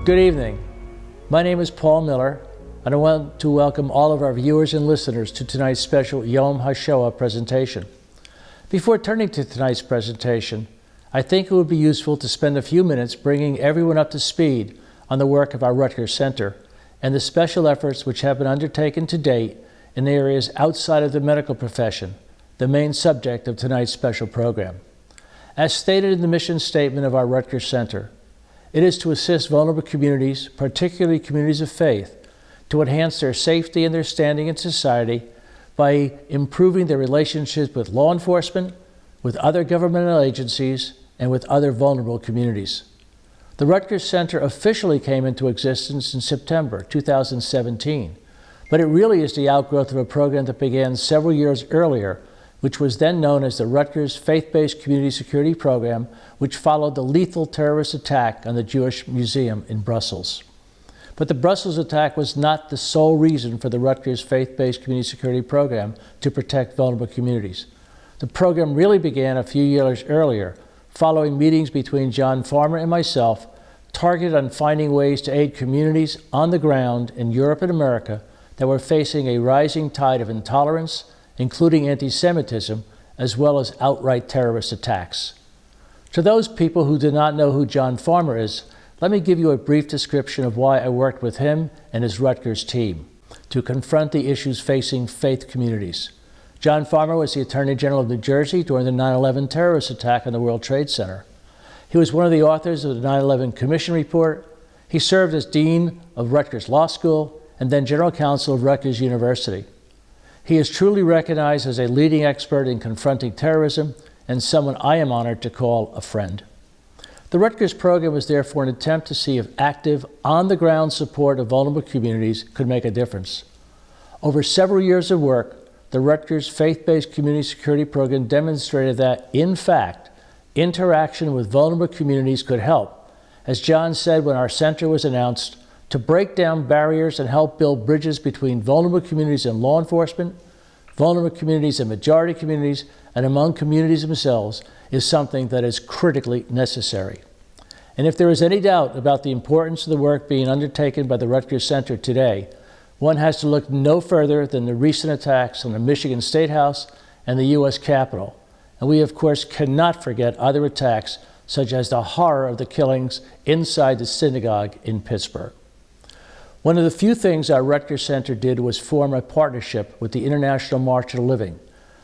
Good evening. My name is Paul Miller, and I want to welcome all of our viewers and listeners to tonight's special Yom HaShoah presentation. Before turning to tonight's presentation, I think it would be useful to spend a few minutes bringing everyone up to speed on the work of our Rutgers Center and the special efforts which have been undertaken to date in areas outside of the medical profession, the main subject of tonight's special program. As stated in the mission statement of our Rutgers Center, it is to assist vulnerable communities, particularly communities of faith, to enhance their safety and their standing in society by improving their relationships with law enforcement, with other governmental agencies, and with other vulnerable communities. The Rutgers Center officially came into existence in September 2017, but it really is the outgrowth of a program that began several years earlier, which was then known as the Rutgers Faith-Based Community Security Program, which followed the lethal terrorist attack on the Jewish Museum in Brussels. But the Brussels attack was not the sole reason for the Rutgers Faith-Based Community Security Program to protect vulnerable communities. The program really began a few years earlier, following meetings between John Farmer and myself, targeted on finding ways to aid communities on the ground in Europe and America that were facing a rising tide of intolerance, including anti-Semitism, as well as outright terrorist attacks. To those people who do not know who John Farmer is, let me give you a brief description of why I worked with him and his Rutgers team to confront the issues facing faith communities. John Farmer was the Attorney General of New Jersey during the 9/11 terrorist attack on the World Trade Center. He was one of the authors of the 9/11 Commission Report. He served as Dean of Rutgers Law School and then General Counsel of Rutgers University. He is truly recognized as a leading expert in confronting terrorism and someone I am honored to call a friend. The Rutgers program was therefore an attempt to see if active, on-the-ground support of vulnerable communities could make a difference. Over several years of work, the Rutgers Faith-Based Community Security Program demonstrated that, in fact, interaction with vulnerable communities could help, as John said when our center was announced, to break down barriers and help build bridges between vulnerable communities and law enforcement, vulnerable communities and majority communities, and among communities themselves is something that is critically necessary. And if there is any doubt about the importance of the work being undertaken by the Rutgers Center today, one has to look no further than the recent attacks on the Michigan State House and the U.S. Capitol. And we, of course, cannot forget other attacks, such as the horror of the killings inside the synagogue in Pittsburgh. One of the few things our Rutgers Center did was form a partnership with the International March of the Living,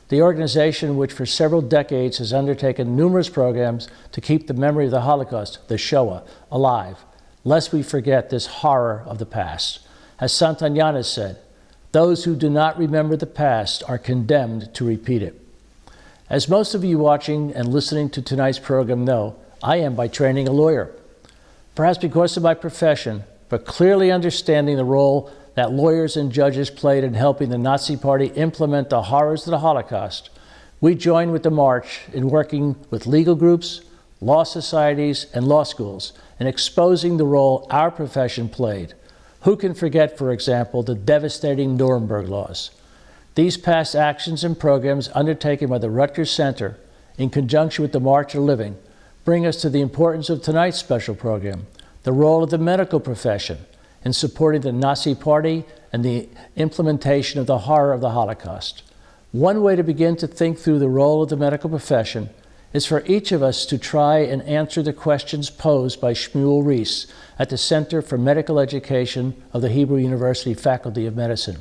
the organization which for several decades has undertaken numerous programs to keep the memory of the Holocaust, the Shoah, alive, lest we forget this horror of the past. As Santayana said, those who do not remember the past are condemned to repeat it. As most of you watching and listening to tonight's program know, I am by training a lawyer. Perhaps because of my profession, but clearly understanding the role that lawyers and judges played in helping the Nazi Party implement the horrors of the Holocaust, we joined with the March in working with legal groups, law societies, and law schools in exposing the role our profession played. Who can forget, for example, the devastating Nuremberg laws? These past actions and programs undertaken by the Rutgers Center in conjunction with the March of the Living bring us to the importance of tonight's special program, the role of the medical profession in supporting the Nazi Party and the implementation of the horror of the Holocaust. One way to begin to think through the role of the medical profession is for each of us to try and answer the questions posed by Shmuel Rees at the Center for Medical Education of the Hebrew University Faculty of Medicine.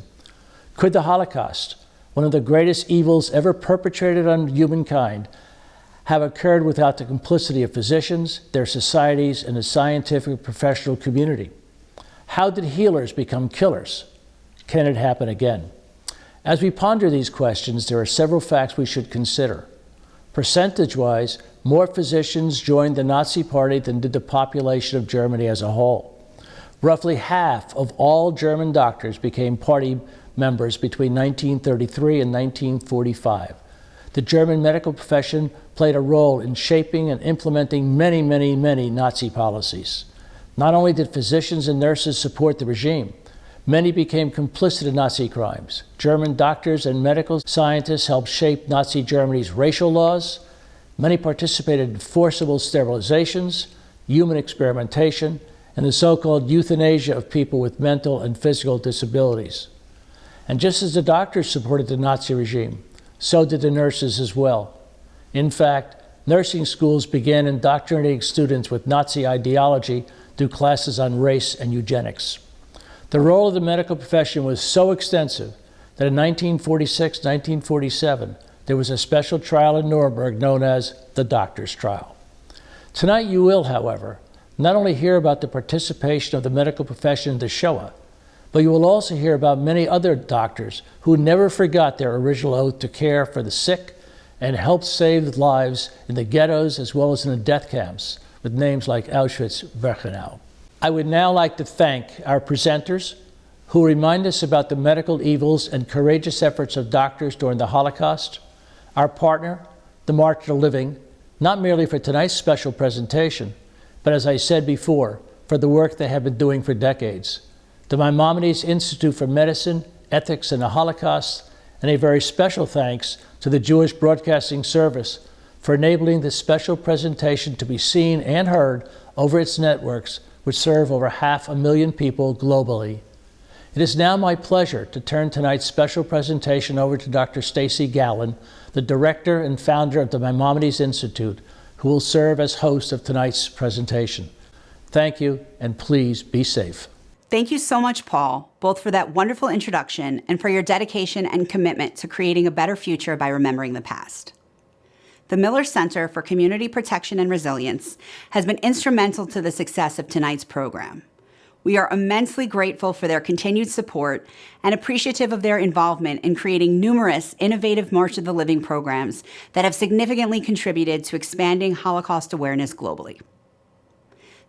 Could the Holocaust, one of the greatest evils ever perpetrated on humankind, have occurred without the complicity of physicians, their societies, and the scientific professional community? How did healers become killers? Can it happen again? As we ponder these questions, there are several facts we should consider. Percentage-wise, more physicians joined the Nazi Party than did the population of Germany as a whole. Roughly half of all German doctors became party members between 1933 and 1945. The German medical profession played a role in shaping and implementing many Nazi policies. Not only did physicians and nurses support the regime, many became complicit in Nazi crimes. German doctors and medical scientists helped shape Nazi Germany's racial laws. Many participated in forcible sterilizations, human experimentation, and the so-called euthanasia of people with mental and physical disabilities. And just as the doctors supported the Nazi regime, so did the nurses as well. In fact, nursing schools began indoctrinating students with Nazi ideology through classes on race and eugenics. The role of the medical profession was so extensive that in 1946-1947, there was a special trial in Nuremberg known as the Doctors' Trial. Tonight you will, however, not only hear about the participation of the medical profession in the Shoah, but you will also hear about many other doctors who never forgot their original oath to care for the sick and helped save lives in the ghettos as well as in the death camps, with names like Auschwitz-Birkenau. I would now like to thank our presenters who remind us about the medical evils and courageous efforts of doctors during the Holocaust, our partner, the March of the Living, not merely for tonight's special presentation, but as I said before, for the work they have been doing for decades. The Maimonides Institute for Medicine, Ethics, and the Holocaust, and a very special thanks to the Jewish Broadcasting Service for enabling this special presentation to be seen and heard over its networks, which serve over 500,000 people globally. It is now my pleasure to turn tonight's special presentation over to Dr. Stacy Gallen, the director and founder of the Maimonides Institute, who will serve as host of tonight's presentation. Thank you, and please be safe. Thank you so much, Paul, both for that wonderful introduction and for your dedication and commitment to creating a better future by remembering the past. The Miller Center for Community Protection and Resilience has been instrumental to the success of tonight's program. We are immensely grateful for their continued support and appreciative of their involvement in creating numerous innovative March of the Living programs that have significantly contributed to expanding Holocaust awareness globally.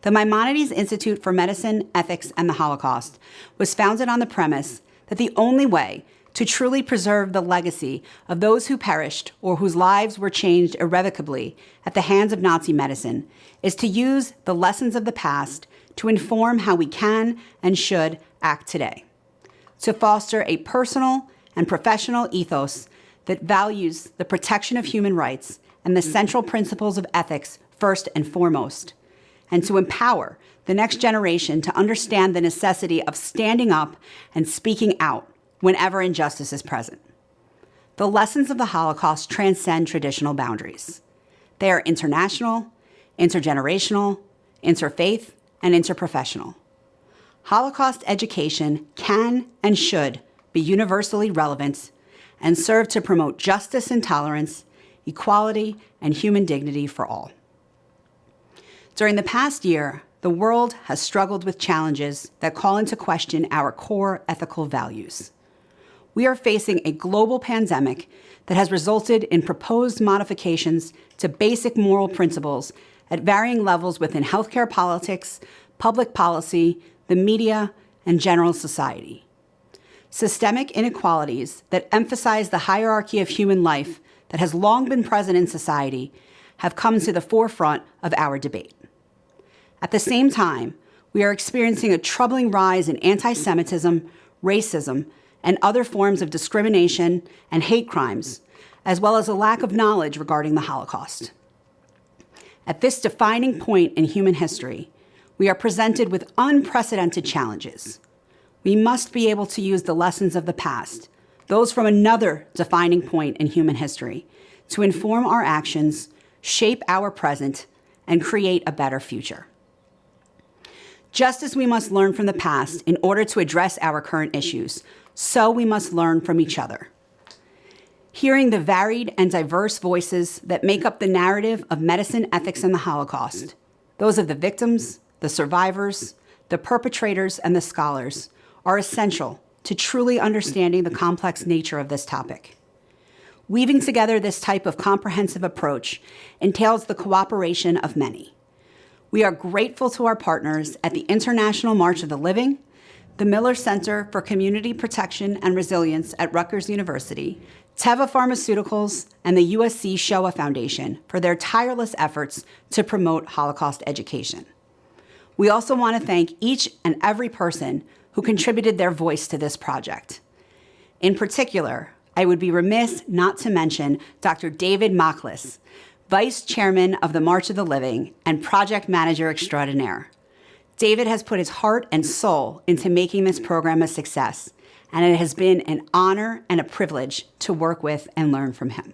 The Maimonides Institute for Medicine, Ethics, and the Holocaust was founded on the premise that the only way to truly preserve the legacy of those who perished or whose lives were changed irrevocably at the hands of Nazi medicine is to use the lessons of the past to inform how we can and should act today, to foster a personal and professional ethos that values the protection of human rights and the central principles of ethics first and foremost, and to empower the next generation to understand the necessity of standing up and speaking out whenever injustice is present. The lessons of the Holocaust transcend traditional boundaries. They are international, intergenerational, interfaith, and interprofessional. Holocaust education can and should be universally relevant and serve to promote justice and tolerance, equality, and human dignity for all. During the past year, the world has struggled with challenges that call into question our core ethical values. We are facing a global pandemic that has resulted in proposed modifications to basic moral principles at varying levels within healthcare politics, public policy, the media, and general society. Systemic inequalities that emphasize the hierarchy of human life that has long been present in society have come to the forefront of our debate. At the same time, we are experiencing a troubling rise in anti-Semitism, racism, and other forms of discrimination and hate crimes, as well as a lack of knowledge regarding the Holocaust. At this defining point in human history, we are presented with unprecedented challenges. We must be able to use the lessons of the past, those from another defining point in human history, to inform our actions, shape our present, and create a better future. Just as we must learn from the past in order to address our current issues, so we must learn from each other. Hearing the varied and diverse voices that make up the narrative of medicine, ethics, and the Holocaust, those of the victims, the survivors, the perpetrators, and the scholars, are essential to truly understanding the complex nature of this topic. Weaving together this type of comprehensive approach entails the cooperation of many. We are grateful to our partners at the International March of the Living, the Miller Center for Community Protection and Resilience at Rutgers University, Teva Pharmaceuticals, and the USC Shoah Foundation for their tireless efforts to promote Holocaust education. We also want to thank each and every person who contributed their voice to this project. In particular, I would be remiss not to mention Dr. David Maklis, Vice Chairman of the March of the Living and Project Manager Extraordinaire. David has put his heart and soul into making this program a success, and it has been an honor and a privilege to work with and learn from him.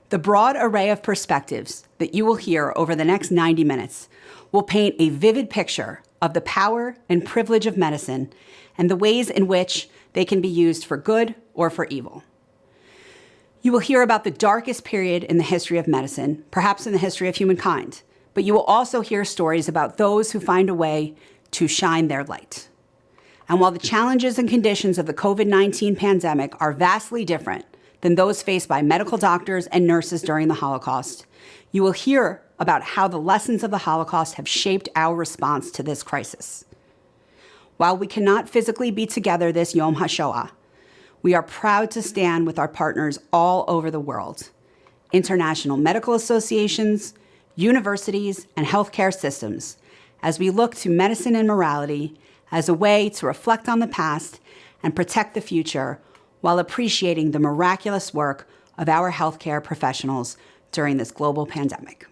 The broad array of perspectives that you will hear over the next 90 minutes will paint a vivid picture of the power and privilege of medicine and the ways in which they can be used for good or for evil. You will hear about the darkest period in the history of medicine, perhaps in the history of humankind, but you will also hear stories about those who find a way to shine their light. And while the challenges and conditions of the COVID-19 pandemic are vastly different than those faced by medical doctors and nurses during the Holocaust, you will hear about how the lessons of the Holocaust have shaped our response to this crisis. While we cannot physically be together this Yom HaShoah, we are proud to stand with our partners all over the world, international medical associations, universities, and healthcare systems, as we look to medicine and morality as a way to reflect on the past and protect the future while appreciating the miraculous work of our healthcare professionals during this global pandemic.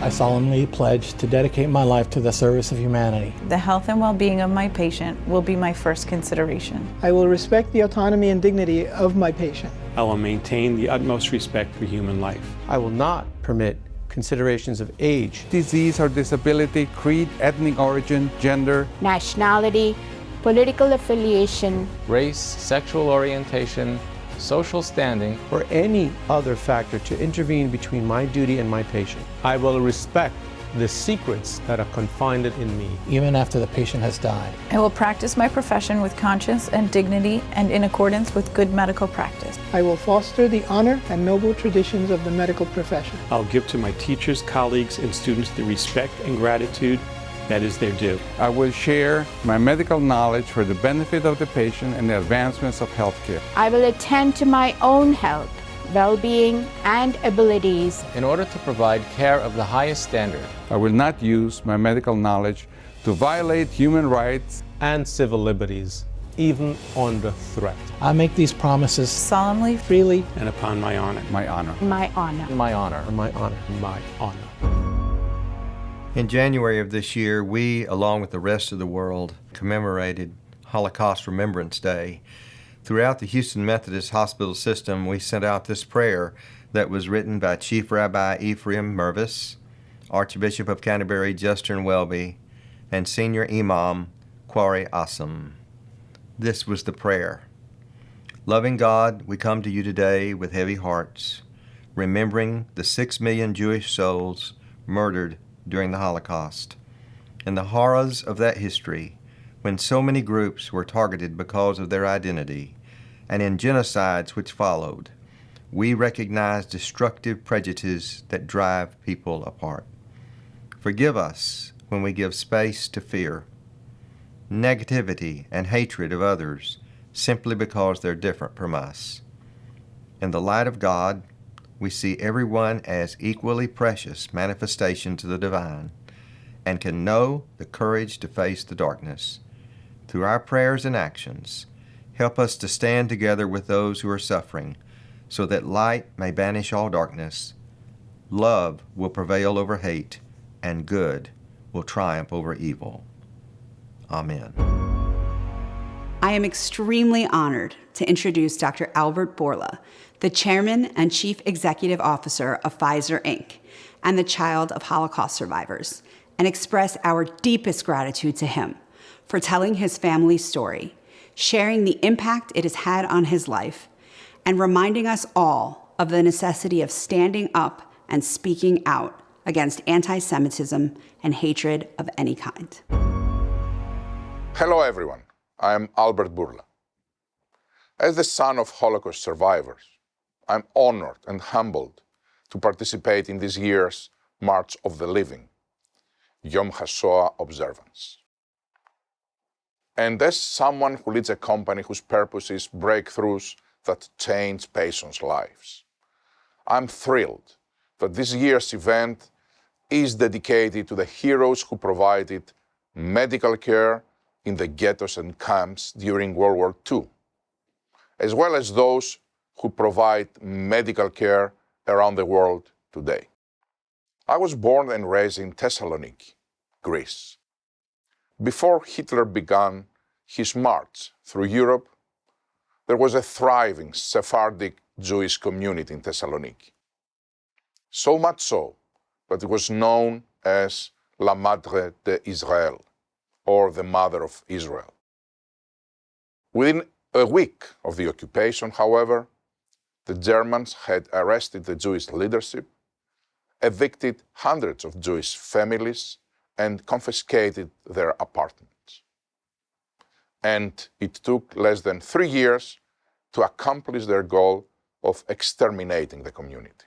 I solemnly pledge to dedicate my life to the service of humanity. The health and well-being of my patient will be my first consideration. I will respect the autonomy and dignity of my patient. I will maintain the utmost respect for human life. I will not permit considerations of age, disease or disability, creed, ethnic origin, gender, nationality, political affiliation, race, sexual orientation, social standing, or any other factor to intervene between my duty and my patient. I will respect the secrets that are confined in me, even after the patient has died. I will practice my profession with conscience and dignity and in accordance with good medical practice. I will foster the honor and noble traditions of the medical profession. I'll give to my teachers, colleagues, and students the respect and gratitude that is their due. I will share my medical knowledge for the benefit of the patient and the advancements of healthcare. I will attend to my own health, well-being, and abilities in order to provide care of the highest standard. I will not use my medical knowledge to violate human rights and civil liberties, even under threat. I make these promises solemnly, freely, and upon my honor. My honor. my honor. My honor. My honor. My honor. In January of this year, we, along with the rest of the world, commemorated Holocaust Remembrance Day. Throughout the Houston Methodist Hospital system, we sent out this prayer that was written by Chief Rabbi Ephraim Mervis, Archbishop of Canterbury Justin Welby, and Senior Imam Kwari Assam. This was the prayer. Loving God, we come to you today with heavy hearts, remembering the 6 million Jewish souls murdered during the Holocaust, and the horrors of that history when so many groups were targeted because of their identity, and in genocides which followed. We recognize destructive prejudices that drive people apart. Forgive us when we give space to fear, negativity, and hatred of others simply because they're different from us. In the light of God, we see everyone as equally precious manifestations of the divine and can know the courage to face the darkness. Through our prayers and actions, help us to stand together with those who are suffering so that light may banish all darkness, love will prevail over hate, and good will triumph over evil. Amen. I am extremely honored to introduce Dr. Albert Bourla, the Chairman and Chief Executive Officer of Pfizer, Inc., and the child of Holocaust survivors, and express our deepest gratitude to him for telling his family's story, sharing the impact it has had on his life, and reminding us all of the necessity of standing up and speaking out against anti-Semitism and hatred of any kind. Hello, everyone. I am Albert Bourla. As the son of Holocaust survivors, I'm honored and humbled to participate in this year's March of the Living, Yom HaShoah observance. And as someone who leads a company whose purpose is breakthroughs that change patients' lives, I'm thrilled that this year's event is dedicated to the heroes who provided medical care in the ghettos and camps during World War II, as well as those who provide medical care around the world today. I was born and raised in Thessaloniki, Greece. Before Hitler began his march through Europe, there was a thriving Sephardic Jewish community in Thessaloniki. So much so that it was known as La Madre de Israel, or the Mother of Israel. Within a week of the occupation, however, the Germans had arrested the Jewish leadership, evicted hundreds of Jewish families, and confiscated their apartments. And it took less than 3 years to accomplish their goal of exterminating the community.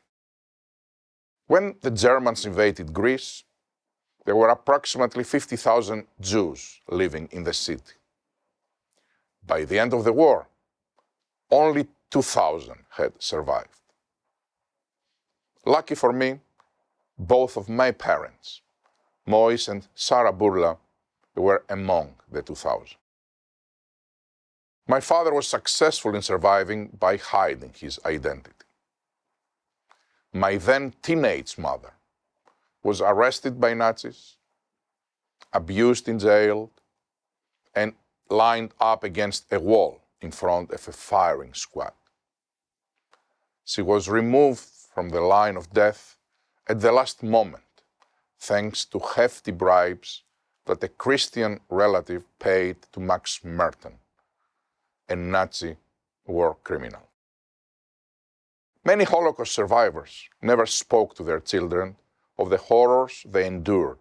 When the Germans invaded Greece, there were approximately 50,000 Jews living in the city. By the end of the war, only 2,000 had survived. Lucky for me, both of my parents, Mois and Sarah Burla, were among the 2,000. My father was successful in surviving by hiding his identity. My then teenage mother was arrested by Nazis, abused in jail, and lined up against a wall in front of a firing squad. She was removed from the line of death at the last moment, thanks to hefty bribes that a Christian relative paid to Max Merton, a Nazi war criminal. Many Holocaust survivors never spoke to their children of the horrors they endured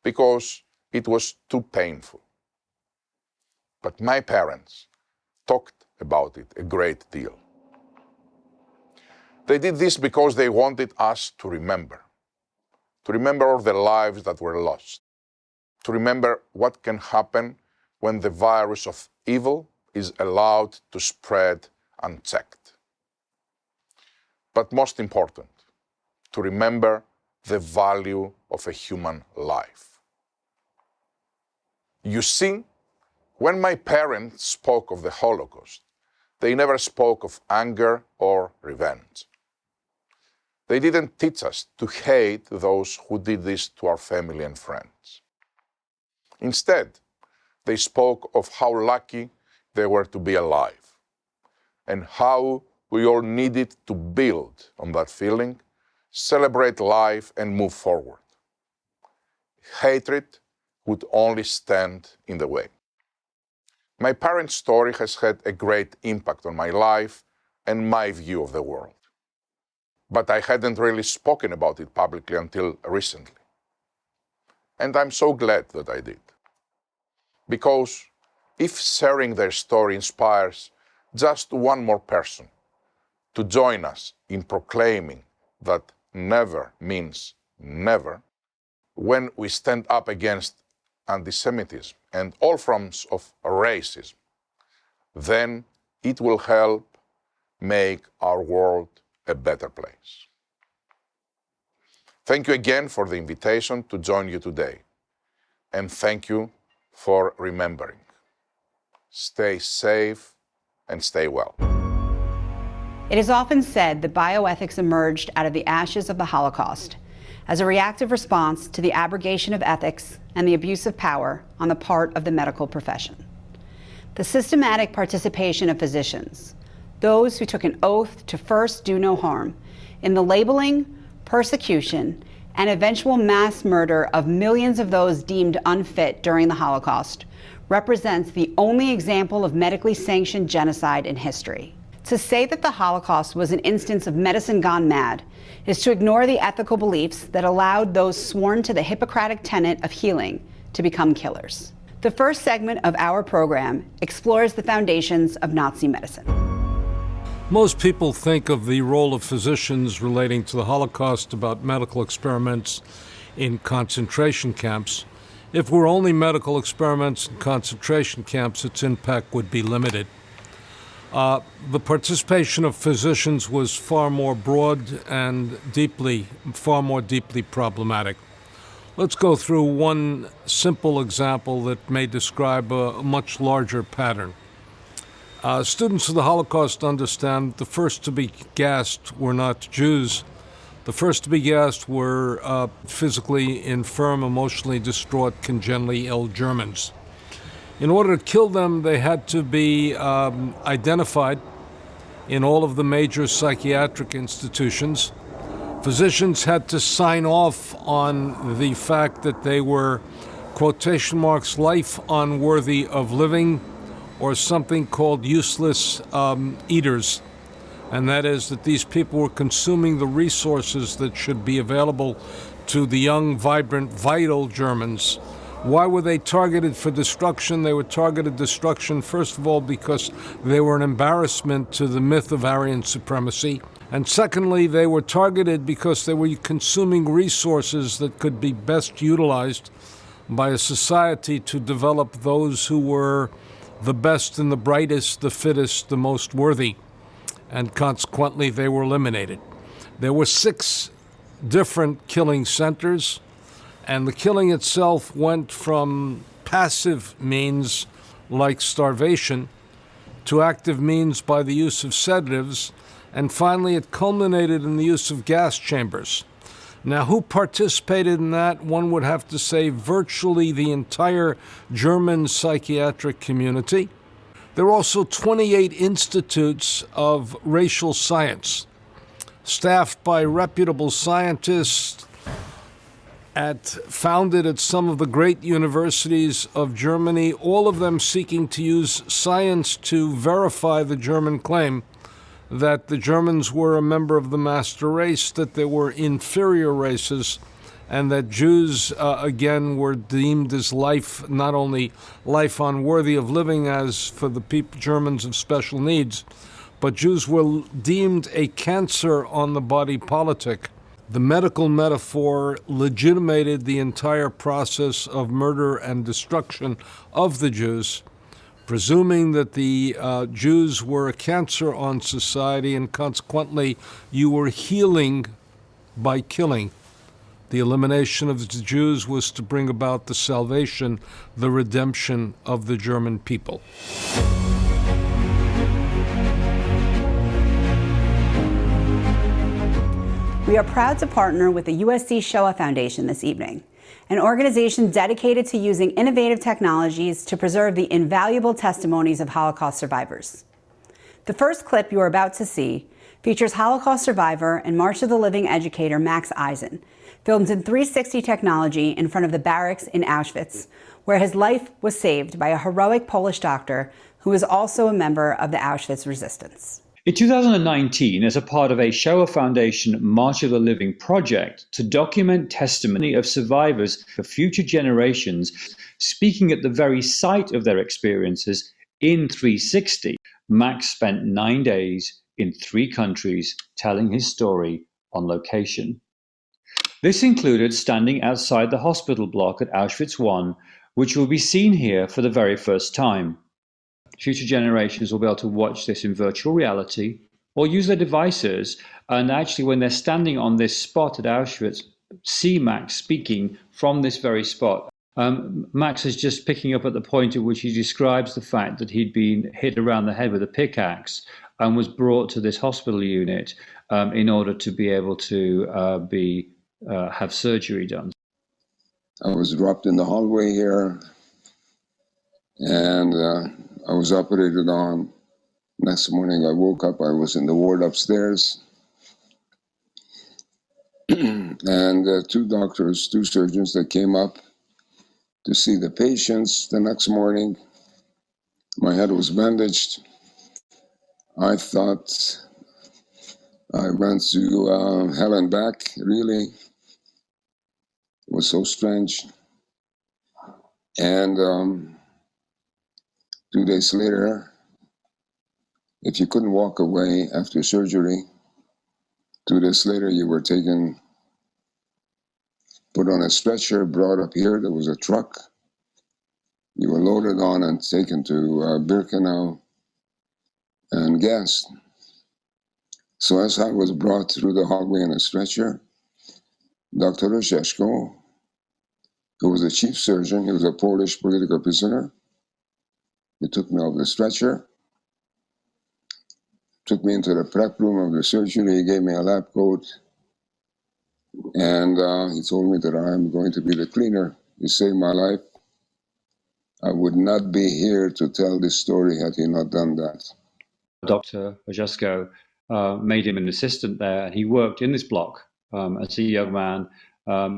because it was too painful. But my parents talked about it a great deal. They did this because they wanted us to remember all the lives that were lost, to remember what can happen when the virus of evil is allowed to spread unchecked. But most important, to remember the value of a human life. You see, when my parents spoke of the Holocaust, they never spoke of anger or revenge. They didn't teach us to hate those who did this to our family and friends. Instead, they spoke of how lucky they were to be alive and how we all needed to build on that feeling, celebrate life, and move forward. Hatred would only stand in the way. My parents' story has had a great impact on my life and my view of the world. But I hadn't really spoken about it publicly until recently. And I'm so glad that I did. Because if sharing their story inspires just one more person to join us in proclaiming that never means never, when we stand up against anti-Semitism and all forms of racism, then it will help make our world a better place. Thank you again for the invitation to join you today. And thank you for remembering. Stay safe and stay well. It is often said that bioethics emerged out of the ashes of the Holocaust as a reactive response to the abrogation of ethics and the abuse of power on the part of the medical profession. The systematic participation of physicians, those who took an oath to first do no harm, in the labeling, persecution, and eventual mass murder of millions of those deemed unfit during the Holocaust, represents the only example of medically sanctioned genocide in history. To say that the Holocaust was an instance of medicine gone mad is to ignore the ethical beliefs that allowed those sworn to the Hippocratic tenet of healing to become killers. The first segment of our program explores the foundations of Nazi medicine. Most people think of the role of physicians relating to the Holocaust about medical experiments in concentration camps. If were only medical experiments in concentration camps, its impact would be limited. The participation of physicians was far more broad and far more deeply problematic. Let's go through one simple example that may describe a much larger pattern. Students of the Holocaust understand the first to be gassed were not Jews. The first to be gassed were physically infirm, emotionally distraught, congenitally ill Germans. In order to kill them, they had to be identified in all of the major psychiatric institutions. Physicians had to sign off on the fact that they were, quotation marks, life unworthy of living, or something called useless eaters. And that is that these people were consuming the resources that should be available to the young, vibrant, vital Germans. Why were they targeted for destruction? They were targeted destruction, first of all, because they were an embarrassment to the myth of Aryan supremacy. And secondly, they were targeted because they were consuming resources that could be best utilized by a society to develop those who were the best and the brightest, the fittest, the most worthy. And consequently, they were eliminated. There were 6 different killing centers, and the killing itself went from passive means like starvation to active means by the use of sedatives, and finally it culminated in the use of gas chambers. Now, who participated in that? One would have to say virtually the entire German psychiatric community. There were also 28 institutes of racial science, staffed by reputable scientists, founded at some of the great universities of Germany, all of them seeking to use science to verify the German claim that the Germans were a member of the master race, that there were inferior races, and that Jews, again, were deemed as life, not only life unworthy of living as for the Germans of special needs, but Jews were deemed a cancer on the body politic. The medical metaphor legitimated the entire process of murder and destruction of the Jews, presuming that the Jews were a cancer on society, and consequently you were healing by killing. The elimination of the Jews was to bring about the salvation, the redemption of the German people. We are proud to partner with the USC Shoah Foundation this evening, an organization dedicated to using innovative technologies to preserve the invaluable testimonies of Holocaust survivors. The first clip you are about to see features Holocaust survivor and March of the Living educator Max Eisen, filmed in 360 technology in front of the barracks in Auschwitz, where his life was saved by a heroic Polish doctor who was also a member of the Auschwitz resistance. In 2019, as a part of a Shoah Foundation March of the Living project to document testimony of survivors for future generations, speaking at the very site of their experiences in 360, Max spent 9 days in 3 countries telling his story on location. This included standing outside the hospital block at Auschwitz I, which will be seen here for the very first time. Future generations will be able to watch this in virtual reality or use their devices, and actually when they're standing on this spot at Auschwitz, see Max speaking from this very spot. Max is just picking up at the point at which he describes the fact that he'd been hit around the head with a pickaxe and was brought to this hospital unit in order to be able to have surgery done. I was dropped in the hallway here, and I was operated on. Next morning I woke up, I was in the ward upstairs. And 2 doctors, 2 surgeons that came up to see the patients the next morning. My head was bandaged. I thought I went to hell and back, really. It was so strange. And 2 days later, if you couldn't walk away after surgery, 2 days later you were taken, put on a stretcher, brought up here. There was a truck. You were loaded on and taken to Birkenau and gassed. So as I was brought through the hallway in a stretcher, Dr. Ryszko, who was the chief surgeon, he was a Polish political prisoner, he took me off the stretcher, took me into the prep room of the surgery. He gave me a lab coat, and he told me that I'm going to be the cleaner. He saved my life. I would not be here to tell this story had he not done that. Dr. Ojesko made him an assistant there, and he worked in this block as a young man,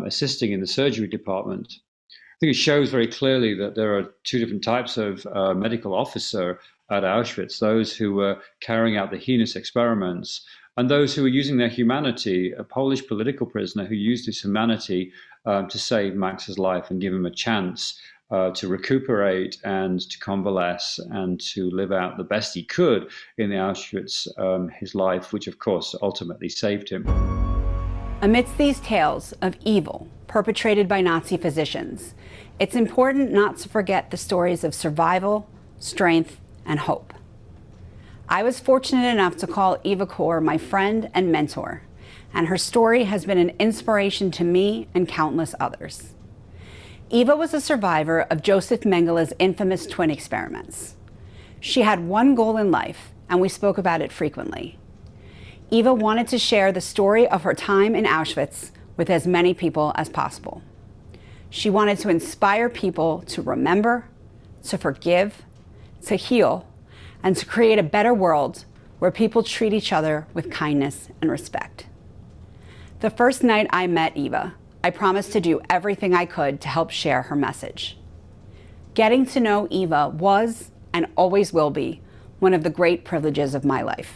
assisting in the surgery department. I think it shows very clearly that there are two different types of medical officer at Auschwitz, those who were carrying out the heinous experiments and those who were using their humanity, a Polish political prisoner who used his humanity to save Max's life and give him a chance to recuperate and to convalesce and to live out the best he could in the Auschwitz, his life, which of course ultimately saved him. Amidst these tales of evil perpetrated by Nazi physicians, it's important not to forget the stories of survival, strength, and hope. I was fortunate enough to call Eva Kor my friend and mentor, and her story has been an inspiration to me and countless others. Eva was a survivor of Joseph Mengele's infamous twin experiments. She had one goal in life, and we spoke about it frequently. Eva wanted to share the story of her time in Auschwitz with as many people as possible. She wanted to inspire people to remember, to forgive, to heal, and to create a better world where people treat each other with kindness and respect. The first night I met Eva, I promised to do everything I could to help share her message. Getting to know Eva was, and always will be, one of the great privileges of my life.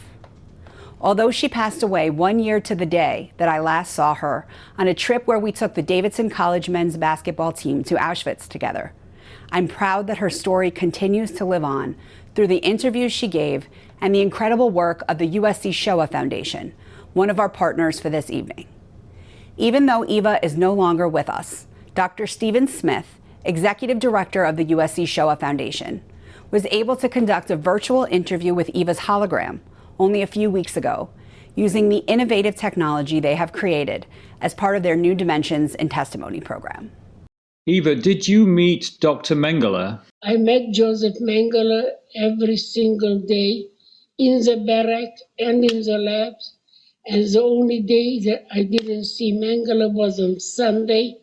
Although she passed away 1 year to the day that I last saw her on a trip where we took the Davidson College men's basketball team to Auschwitz together, I'm proud that her story continues to live on through the interviews she gave and the incredible work of the USC Shoah Foundation, one of our partners for this evening. Even though Eva is no longer with us, Dr. Stephen Smith, Executive Director of the USC Shoah Foundation, was able to conduct a virtual interview with Eva's hologram only a few weeks ago, using the innovative technology they have created as part of their New Dimensions in Testimony program. Eva, did you meet Dr. Mengele? I met Joseph Mengele every single day in the barrack and in the labs. And the only day that I didn't see Mengele was on Sunday.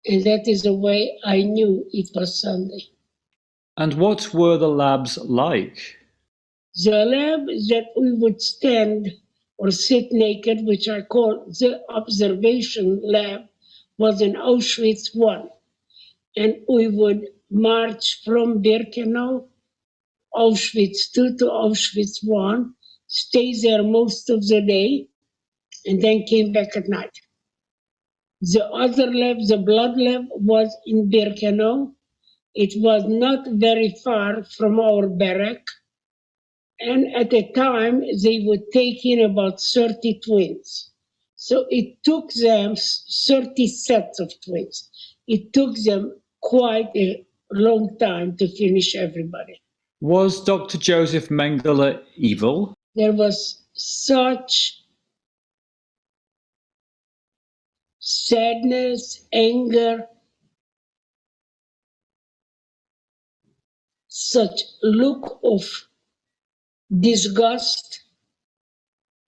And that is the way I knew it was Sunday. And what were the labs like? The lab that we would stand or sit naked, which are called the observation lab, was in Auschwitz I. And we would march from Birkenau, Auschwitz II to Auschwitz I, stay there most of the day, and then came back at night. The other lab, the blood lab, was in Birkenau. It was not very far from our barrack. And at the time, they would take in about 30 twins. So it took them 30 sets of twins. It took them quite a long time to finish everybody. Was Dr. Joseph Mengele evil? There was such sadness, anger, such look of disgust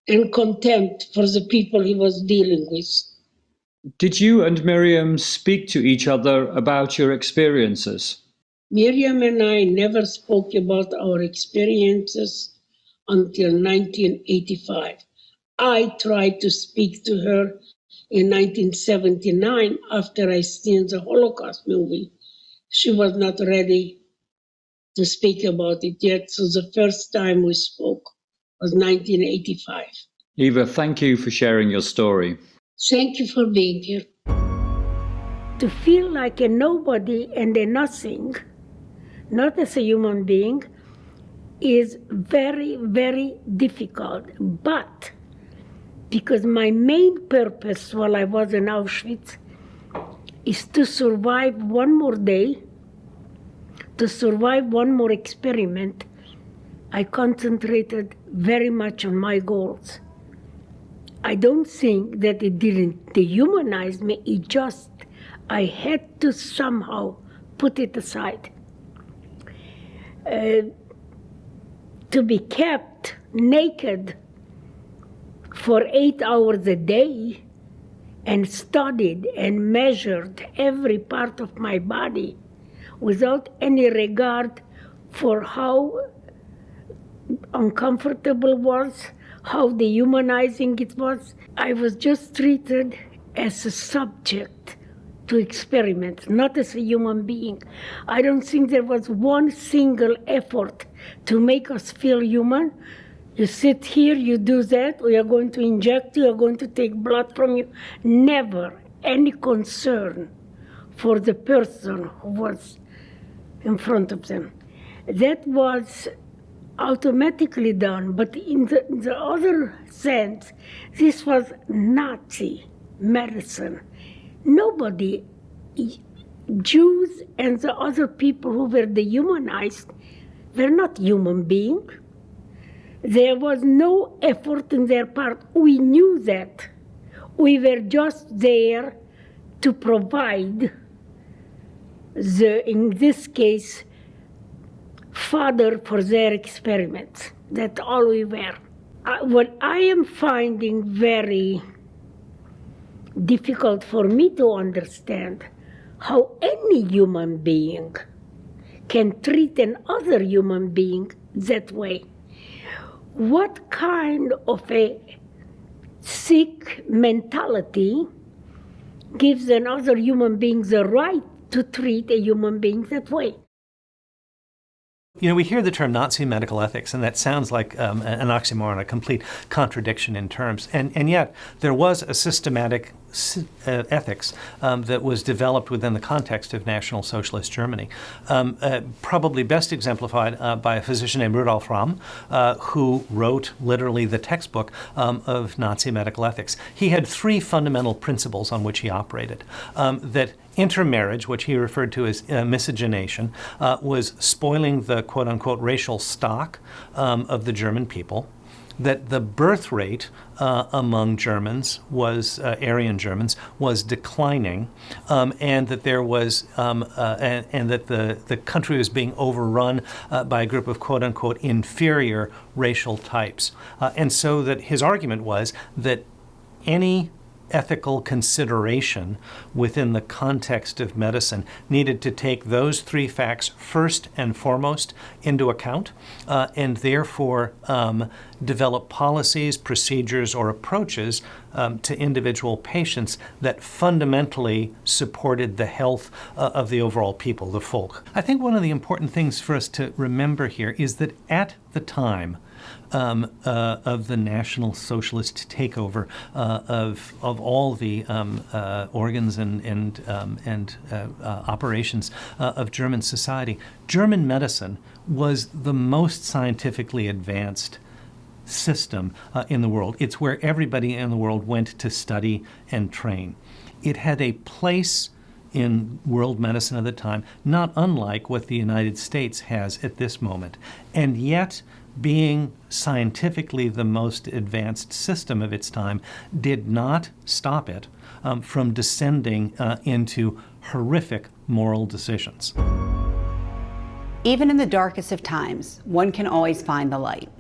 and contempt for the people he was dealing with. Did you and Miriam speak to each other about your experiences? Miriam and I never spoke about our experiences until 1985. I tried to speak to her in 1979 after I seen the Holocaust movie. She was not ready to speak about it yet, so the first time we spoke was 1985. Eva, thank you for sharing your story. Thank you for being here. To feel like a nobody and a nothing, not as a human being, is very, very difficult. But because my main purpose while I was in Auschwitz is to survive one more day, to survive one more experiment, I concentrated very much on my goals. I don't think that it didn't dehumanize me, it just, I had to somehow put it aside. To be kept naked for 8 hours a day and studied and measured every part of my body without any regard for how uncomfortable it was, how dehumanizing it was. I was just treated as a subject to experiment, not as a human being. I don't think there was one single effort to make us feel human. You sit here, you do that, we are going to inject you, we are going to take blood from you. Never any concern for the person who was in front of them. That was automatically done, but in the other sense, this was Nazi medicine. Nobody, Jews and the other people who were dehumanized, were not human beings. There was no effort in their part. We knew that. We were just there to provide in this case, fodder for their experiments. That's all we were. What I am finding very difficult for me to understand, how any human being can treat another human being that way. What kind of a sick mentality gives another human being the right to treat a human being that way? You know, we hear the term Nazi medical ethics, and that sounds like an oxymoron, a complete contradiction in terms. And yet, there was a systematic ethics that was developed within the context of National Socialist Germany, probably best exemplified by a physician named Rudolf Ramm, who wrote literally the textbook of Nazi medical ethics. He had three fundamental principles on which he operated. That intermarriage, which he referred to as miscegenation, was spoiling the quote-unquote racial stock of the German people. That the birth rate among Germans was Aryan Germans was declining, and that there was and that the country was being overrun by a group of quote unquote inferior racial types, and so that his argument was that any ethical consideration within the context of medicine needed to take those three facts first and foremost into account, and therefore develop policies, procedures, or approaches to individual patients that fundamentally supported the health of the overall people, the folk. I think one of the important things for us to remember here is that at the time of the National Socialist takeover of all the organs and operations of German society, German medicine was the most scientifically advanced system in the world. It's where everybody in the world went to study and train. It had a place in world medicine at the time, not unlike what the United States has at this moment. And yet, being scientifically the most advanced system of its time did not stop it from descending into horrific moral decisions. Even in the darkest of times, one can always find the light.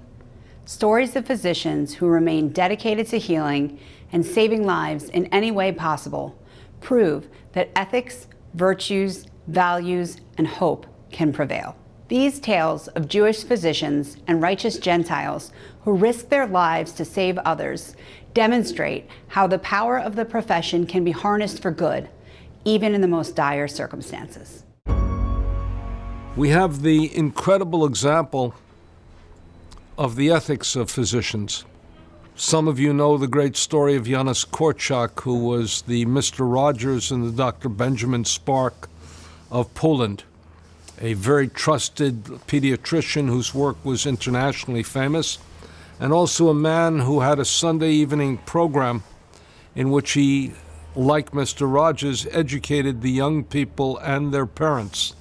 Stories of physicians who remain dedicated to healing and saving lives in any way possible prove that ethics, virtues, values, and hope can prevail. These tales of Jewish physicians and righteous Gentiles who risk their lives to save others demonstrate how the power of the profession can be harnessed for good, even in the most dire circumstances. We have the incredible example of the ethics of physicians. Some of you know the great story of Janusz Korczak, who was the Mr. Rogers and the Dr. Benjamin Spark of Poland, a very trusted pediatrician whose work was internationally famous, and also a man who had a Sunday evening program in which he, like Mr. Rogers, educated the young people and their parents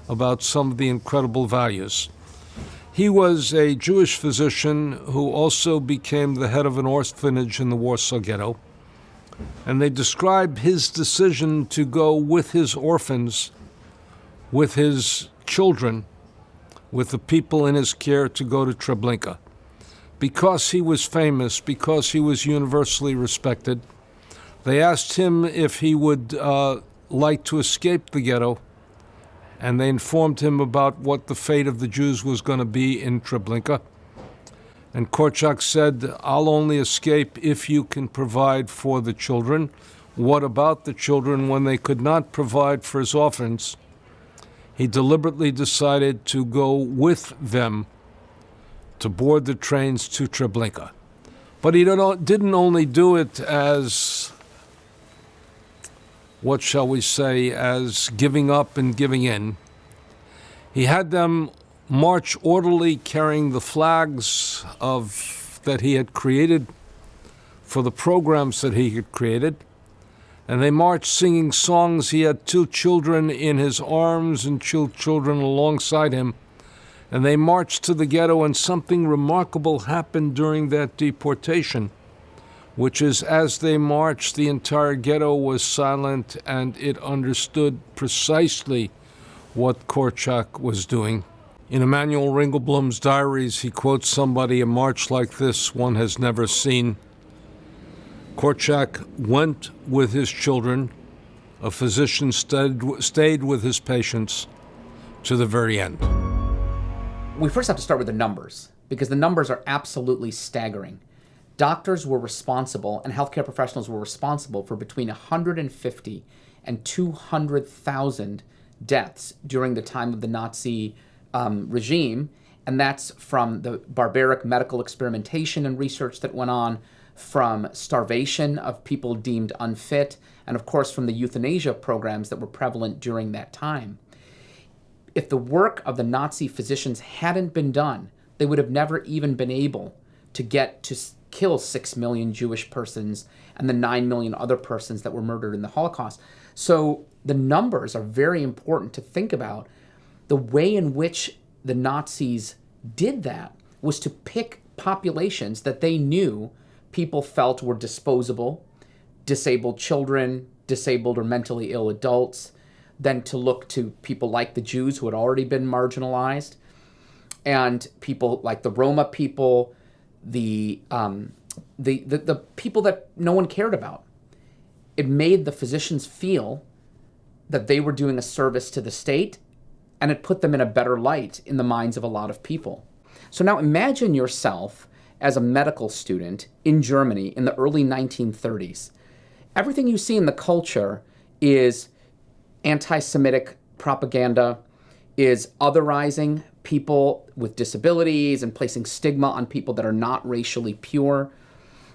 about some of the incredible values. He was a Jewish physician who also became the head of an orphanage in the Warsaw Ghetto, and they describe his decision to go with his orphans, with his children, with the people in his care to go to Treblinka, because he was famous, because he was universally respected. They asked him if he would like to escape the ghetto, and they informed him about what the fate of the Jews was going to be in Treblinka. And Korczak said, "I'll only escape if you can provide for the children." What about the children when they could not provide for his orphans? He deliberately decided to go with them to board the trains to Treblinka. But he didn't only do it as, what shall we say, as giving up and giving in. He had them march orderly, carrying the flags that he had created for the programs that he had created. And they marched singing songs. He had 2 children in his arms and 2 children alongside him. And they marched to the ghetto, and something remarkable happened during that deportation, which is, as they marched, the entire ghetto was silent, and it understood precisely what Korczak was doing. In Emanuel Ringelblum's diaries, he quotes somebody, "A march like this one has never seen." Korczak went with his children. A physician stayed with his patients to the very end. We first have to start with the numbers, because the numbers are absolutely staggering. Doctors were responsible, and healthcare professionals were responsible for between 150 and 200,000 deaths during the time of the Nazi regime, and that's from the barbaric medical experimentation and research that went on, from starvation of people deemed unfit, and of course from the euthanasia programs that were prevalent during that time. If the work of the Nazi physicians hadn't been done, they would have never even been able to get to kill 6 million Jewish persons and the 9 million other persons that were murdered in the Holocaust. So the numbers are very important to think about. The way in which the Nazis did that was to pick populations that they knew people felt were disposable, disabled children, disabled or mentally ill adults, then to look to people like the Jews who had already been marginalized, and people like the Roma people, the people that no one cared about. It made the physicians feel that they were doing a service to the state, and it put them in a better light in the minds of a lot of people. So now imagine yourself as a medical student in Germany in the early 1930s. Everything you see in the culture is anti-Semitic propaganda, is otherizing people with disabilities and placing stigma on people that are not racially pure.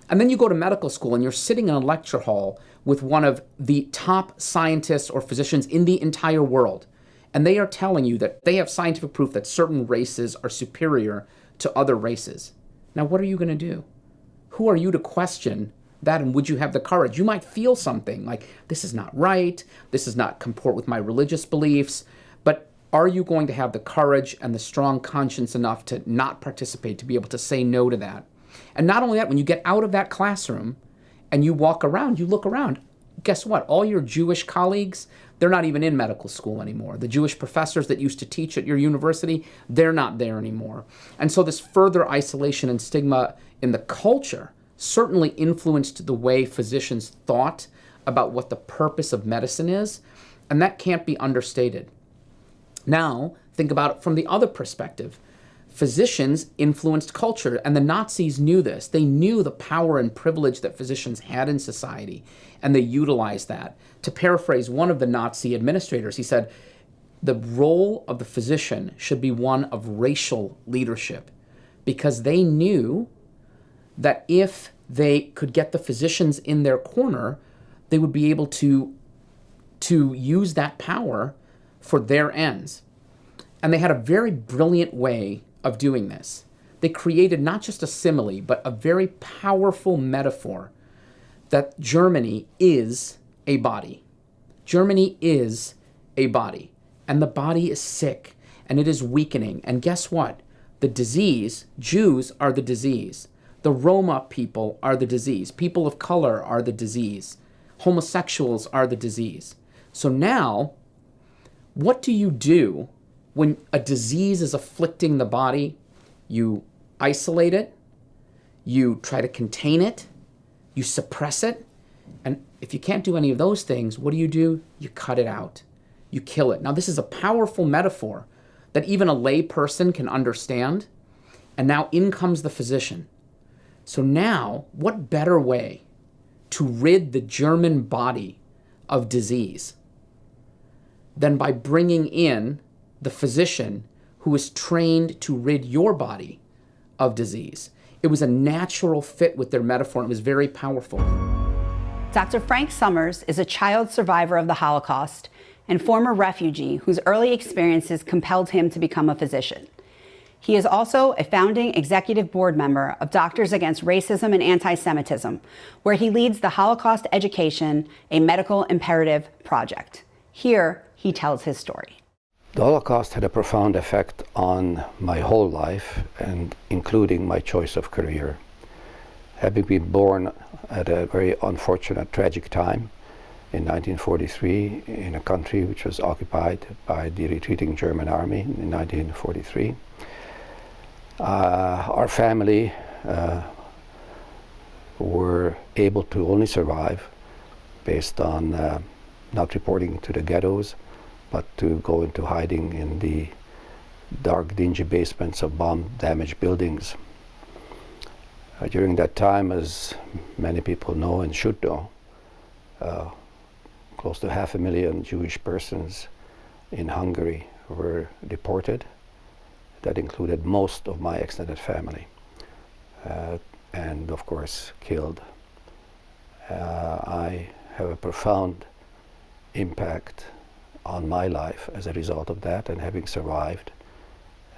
And then you go to medical school and you're sitting in a lecture hall with one of the top scientists or physicians in the entire world. And they are telling you that they have scientific proof that certain races are superior to other races. Now, what are you going to do? Who are you to question that, and would you have the courage? You might feel something like, this is not right, this does not comport with my religious beliefs, but are you going to have the courage and the strong conscience enough to not participate, to be able to say no to that? And not only that, when you get out of that classroom and you walk around, you look around, guess what? All your Jewish colleagues, they're not even in medical school anymore. The Jewish professors that used to teach at your university, they're not there anymore. And so this further isolation and stigma in the culture certainly influenced the way physicians thought about what the purpose of medicine is, and that can't be understated. Now, think about it from the other perspective. Physicians influenced culture, and the Nazis knew this. They knew the power and privilege that physicians had in society, and they utilized that. To paraphrase one of the Nazi administrators, he said, the role of the physician should be one of racial leadership, because they knew that if they could get the physicians in their corner, they would be able to use that power for their ends. And they had a very brilliant way of doing this. They created not just a simile, but a very powerful metaphor that Germany is a body. Germany is a body, and the body is sick, and it is weakening. And guess what? The disease, Jews are the disease. The Roma people are the disease. People of color are the disease. Homosexuals are the disease. So now, what do you do when a disease is afflicting the body? You isolate it, you try to contain it, you suppress it, and if you can't do any of those things, what do? You cut it out. You kill it. Now, this is a powerful metaphor that even a lay person can understand, and now in comes the physician. So now, what better way to rid the German body of disease than by bringing in the physician who is trained to rid your body of disease? It was a natural fit with their metaphor, and it was very powerful. Dr. Frank Summers is a child survivor of the Holocaust and former refugee whose early experiences compelled him to become a physician. He is also a founding executive board member of Doctors Against Racism and Anti-Semitism, where he leads the Holocaust Education, a Medical Imperative project. Here, he tells his story. The Holocaust had a profound effect on my whole life, and including my choice of career. Having been born at a very unfortunate, tragic time in 1943 in a country which was occupied by the retreating German army in 1943, our family were able to only survive based on not reporting to the ghettos, but to go into hiding in the dark, dingy basements of bomb-damaged buildings. During that time, as many people know and should know, close to 500,000 Jewish persons in Hungary were deported. That included most of my extended family, and of course killed. I have a profound impact on my life as a result of that, and having survived,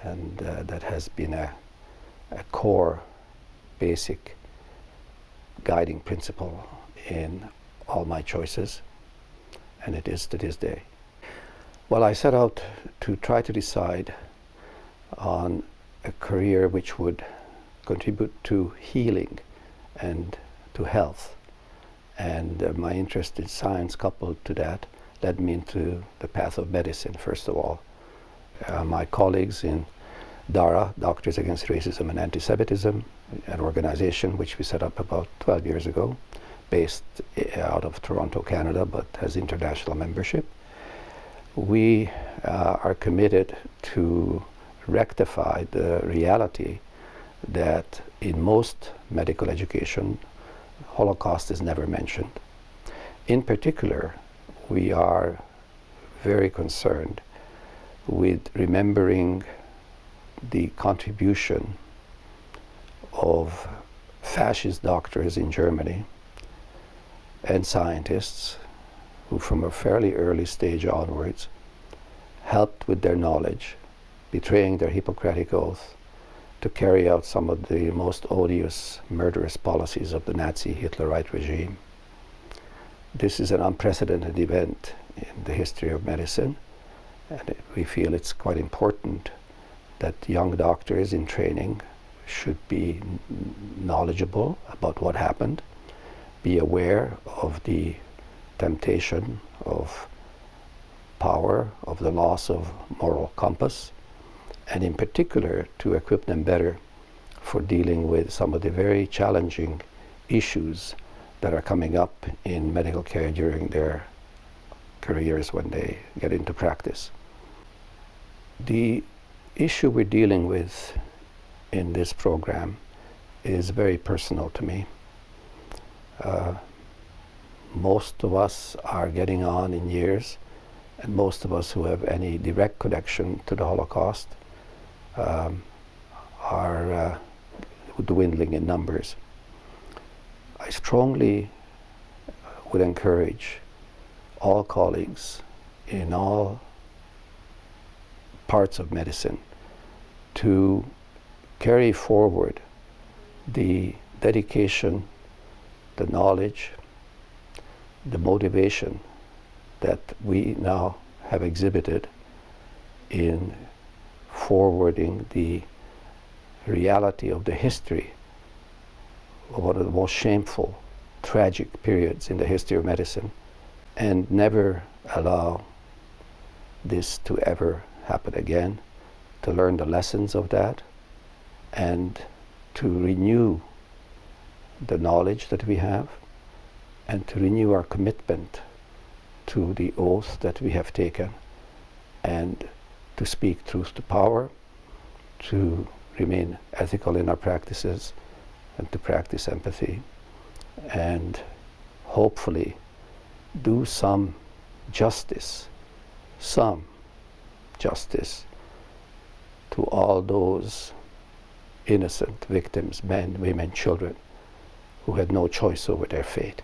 and that has been a core, basic guiding principle in all my choices, and it is to this day. Well, I set out to try to decide on a career which would contribute to healing and to health, and my interest in science coupled to that led me into the path of medicine, first of all. My colleagues in DARA, Doctors Against Racism and Anti-Semitism, an organization which we set up about 12 years ago, based out of Toronto, Canada, but has international membership. We are committed to rectify the reality that in most medical education, Holocaust is never mentioned. In particular, we are very concerned with remembering the contribution of fascist doctors in Germany and scientists who from a fairly early stage onwards helped with their knowledge, betraying their Hippocratic oath, to carry out some of the most odious, murderous policies of the Nazi Hitlerite regime. This is an unprecedented event in the history of medicine, and we feel it's quite important that young doctors in training should be knowledgeable about what happened, be aware of the temptation of power, of the loss of moral compass, and in particular to equip them better for dealing with some of the very challenging issues that are coming up in medical care during their careers when they get into practice. The issue we're dealing with in this program is very personal to me. Most of us are getting on in years, and most of us who have any direct connection to the Holocaust are dwindling in numbers. I strongly would encourage all colleagues in all parts of medicine to carry forward the dedication, the knowledge, the motivation that we now have exhibited in forwarding the reality of the history of one of the most shameful, tragic periods in the history of medicine, and never allow this to ever happen again, to learn the lessons of that, and to renew the knowledge that we have and to renew our commitment to the oath that we have taken and to speak truth to power, to remain ethical in our practices and to practice empathy and hopefully do some justice to all those innocent victims, men, women, children, who had no choice over their fate.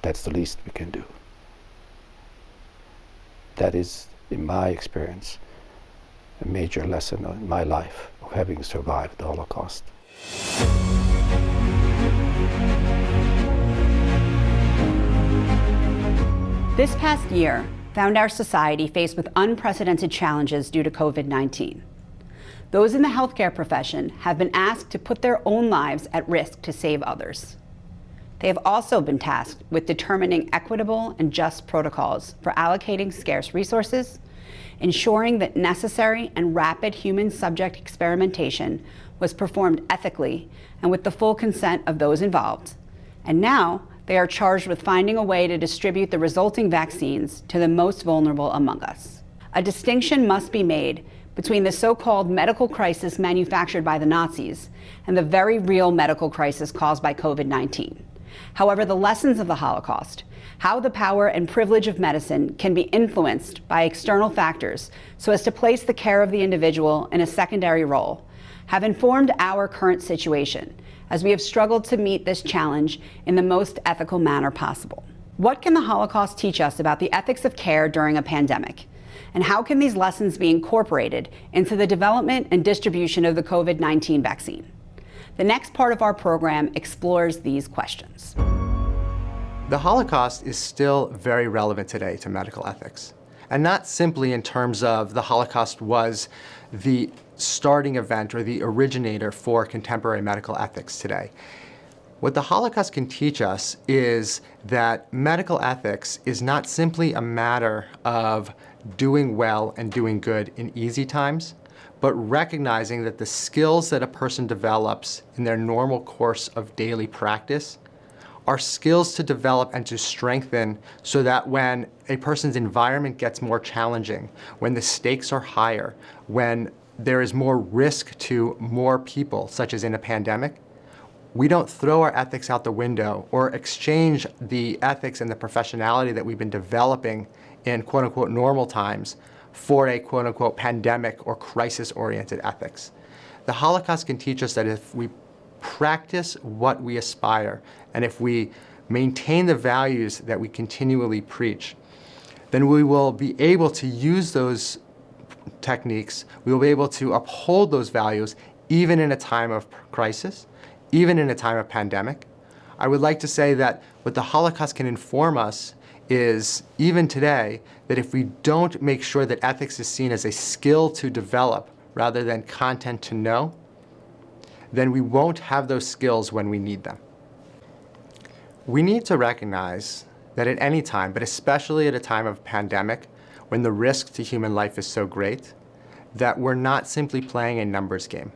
That's the least we can do. That is, in my experience, a major lesson in my life of having survived the Holocaust. This past year found our society faced with unprecedented challenges due to COVID-19. Those in the healthcare profession have been asked to put their own lives at risk to save others. They have also been tasked with determining equitable and just protocols for allocating scarce resources, ensuring that necessary and rapid human subject experimentation was performed ethically and with the full consent of those involved. And now they are charged with finding a way to distribute the resulting vaccines to the most vulnerable among us. A distinction must be made between the so-called medical crisis manufactured by the Nazis and the very real medical crisis caused by COVID-19. However, the lessons of the Holocaust, how the power and privilege of medicine can be influenced by external factors so as to place the care of the individual in a secondary role, have informed our current situation as we have struggled to meet this challenge in the most ethical manner possible. What can the Holocaust teach us about the ethics of care during a pandemic? And how can these lessons be incorporated into the development and distribution of the COVID-19 vaccine? The next part of our program explores these questions. The Holocaust is still very relevant today to medical ethics, and not simply in terms of the Holocaust was the starting event or the originator for contemporary medical ethics today. What the Holocaust can teach us is that medical ethics is not simply a matter of doing well and doing good in easy times, but recognizing that the skills that a person develops in their normal course of daily practice are skills to develop and to strengthen so that when a person's environment gets more challenging, when the stakes are higher, when there is more risk to more people, such as in a pandemic, we don't throw our ethics out the window or exchange the ethics and the professionality that we've been developing in quote-unquote normal times for a quote-unquote pandemic or crisis-oriented ethics. The Holocaust can teach us that if we practice what we aspire and if we maintain the values that we continually preach, then we will be able to use those techniques, we will be able to uphold those values even in a time of crisis, even in a time of pandemic. I would like to say that what the Holocaust can inform us is, even today, that if we don't make sure that ethics is seen as a skill to develop rather than content to know, then we won't have those skills when we need them. We need to recognize that at any time, but especially at a time of pandemic, when the risk to human life is so great, that we're not simply playing a numbers game.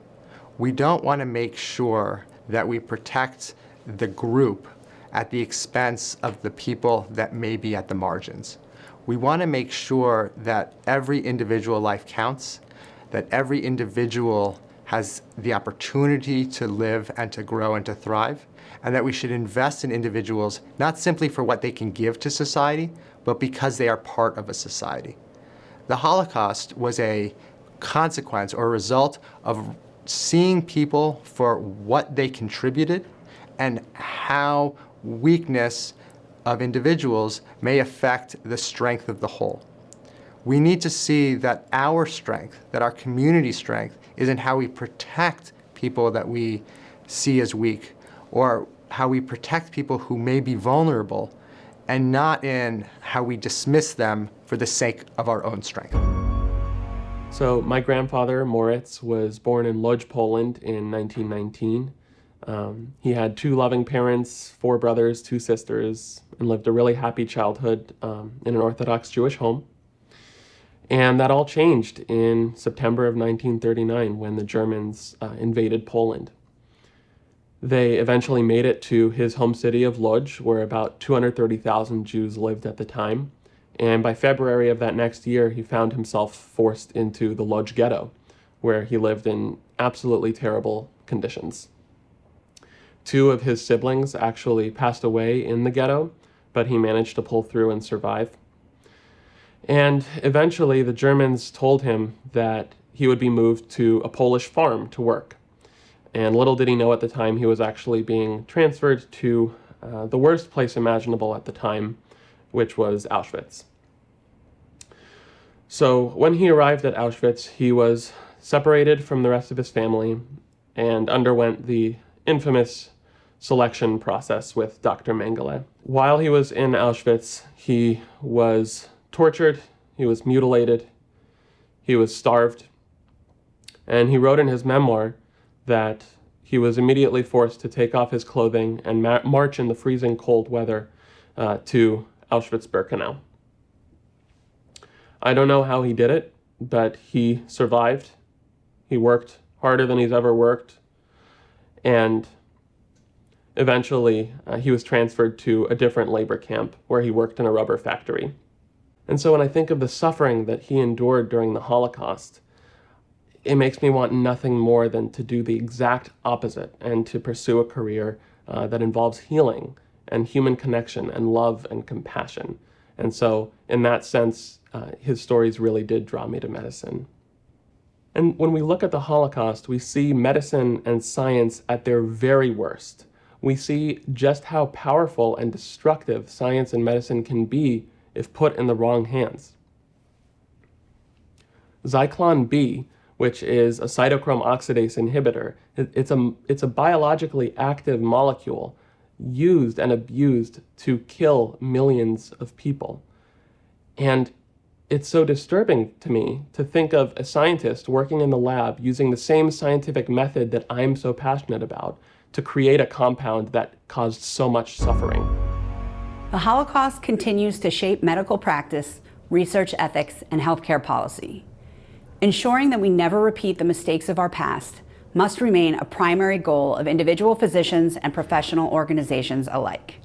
We don't want to make sure that we protect the group at the expense of the people that may be at the margins. We want to make sure that every individual life counts, that every individual has the opportunity to live and to grow and to thrive, and that we should invest in individuals not simply for what they can give to society, but because they are part of a society. The Holocaust was a consequence or a result of seeing people for what they contributed and how weakness of individuals may affect the strength of the whole. We need to see that our strength, that our community strength, is in how we protect people that we see as weak, or how we protect people who may be vulnerable, and not in how we dismiss them for the sake of our own strength. So my grandfather, Moritz, was born in Lodz, Poland in 1919. He had 2 loving parents, 4 brothers, 2 sisters, and lived a really happy childhood in an Orthodox Jewish home. And that all changed in September of 1939 when the Germans invaded Poland. They eventually made it to his home city of Lodz, where about 230,000 Jews lived at the time. And by February of that next year, he found himself forced into the Lodz ghetto, where he lived in absolutely terrible conditions. 2 of his siblings actually passed away in the ghetto, but he managed to pull through and survive. And eventually, the Germans told him that he would be moved to a Polish farm to work. And little did he know at the time he was actually being transferred to the worst place imaginable at the time, which was Auschwitz. So when he arrived at Auschwitz, he was separated from the rest of his family and underwent the infamous selection process with Dr. Mengele. While he was in Auschwitz, he was tortured, he was mutilated, he was starved, and he wrote in his memoir that he was immediately forced to take off his clothing and march in the freezing cold weather to Auschwitz-Birkenau. I don't know how he did it, but he survived. He worked harder than he's ever worked, and eventually he was transferred to a different labor camp where he worked in a rubber factory. And so when I think of the suffering that he endured during the Holocaust, it makes me want nothing more than to do the exact opposite and to pursue a career that involves healing and human connection and love and compassion. And so in that sense, his stories really did draw me to medicine. And when we look at the Holocaust, we see medicine and science at their very worst. We see just how powerful and destructive science and medicine can be if put in the wrong hands. Zyklon B, which is a cytochrome oxidase inhibitor, it's a biologically active molecule used and abused to kill millions of people. And it's so disturbing to me to think of a scientist working in the lab using the same scientific method that I'm so passionate about to create a compound that caused so much suffering. The Holocaust continues to shape medical practice, research ethics, and healthcare policy. Ensuring that we never repeat the mistakes of our past must remain a primary goal of individual physicians and professional organizations alike.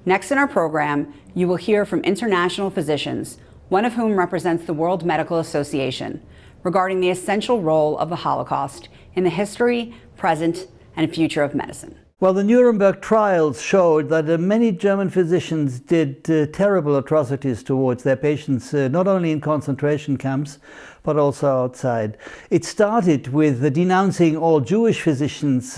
Next in our program, you will hear from international physicians, one of whom represents the World Medical Association, regarding the essential role of the Holocaust in the history, present, and future of medicine. Well, the Nuremberg trials showed that many German physicians did terrible atrocities towards their patients, not only in concentration camps, but also outside. It started with denouncing all Jewish physicians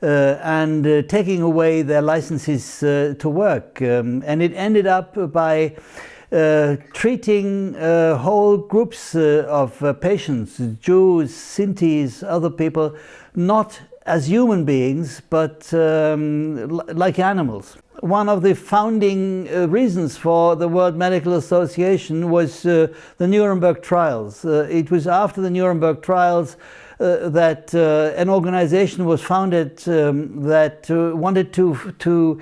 and taking away their licenses to work. And it ended up by treating whole groups of patients, Jews, Sintis, other people, not as human beings, but like animals. One of the founding reasons for the World Medical Association was the Nuremberg trials. It was after the Nuremberg trials that an organization was founded that wanted to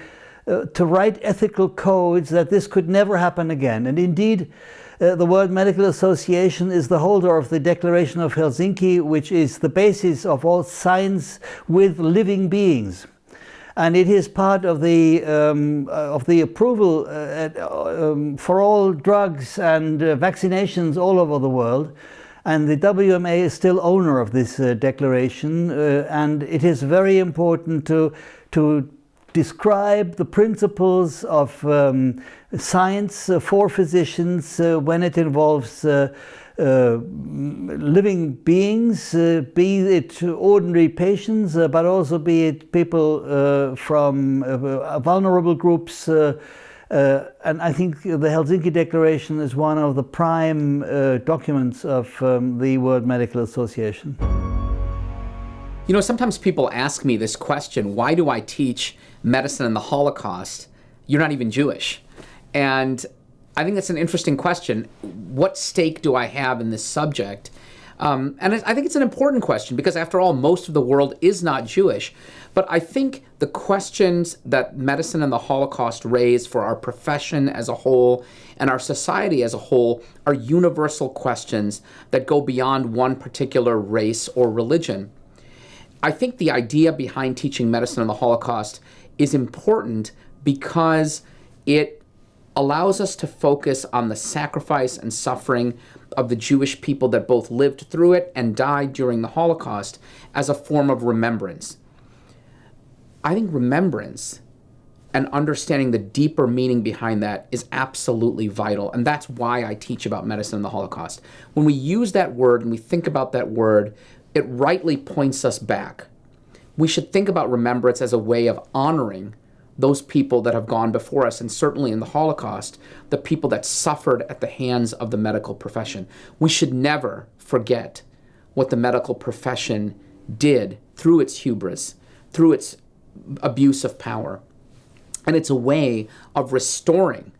write ethical codes that this could never happen again. And indeed, the World Medical Association is the holder of the Declaration of Helsinki, which is the basis of all science with living beings. And it is part of the approval for all drugs and vaccinations all over the world. And the WMA is still owner of this declaration, and it is very important to describe the principles of science for physicians when it involves living beings, be it ordinary patients, but also be it people from vulnerable groups. And I think the Helsinki Declaration is one of the prime documents of the World Medical Association. You know, sometimes people ask me this question, why do I teach medicine and the Holocaust? You're not even Jewish. And I think that's an interesting question. What stake do I have in this subject? And I think it's an important question because, after all, most of the world is not Jewish. But I think the questions that medicine and the Holocaust raise for our profession as a whole and our society as a whole are universal questions that go beyond one particular race or religion. I think the idea behind teaching medicine on the Holocaust is important because it allows us to focus on the sacrifice and suffering of the Jewish people that both lived through it and died during the Holocaust as a form of remembrance. I think remembrance and understanding the deeper meaning behind that is absolutely vital, and that's why I teach about medicine and the Holocaust. When we use that word and we think about that word, it rightly points us back. We should think about remembrance as a way of honoring those people that have gone before us, and certainly in the Holocaust, the people that suffered at the hands of the medical profession. We should never forget what the medical profession did through its hubris, through its abuse of power. And it's a way of restoring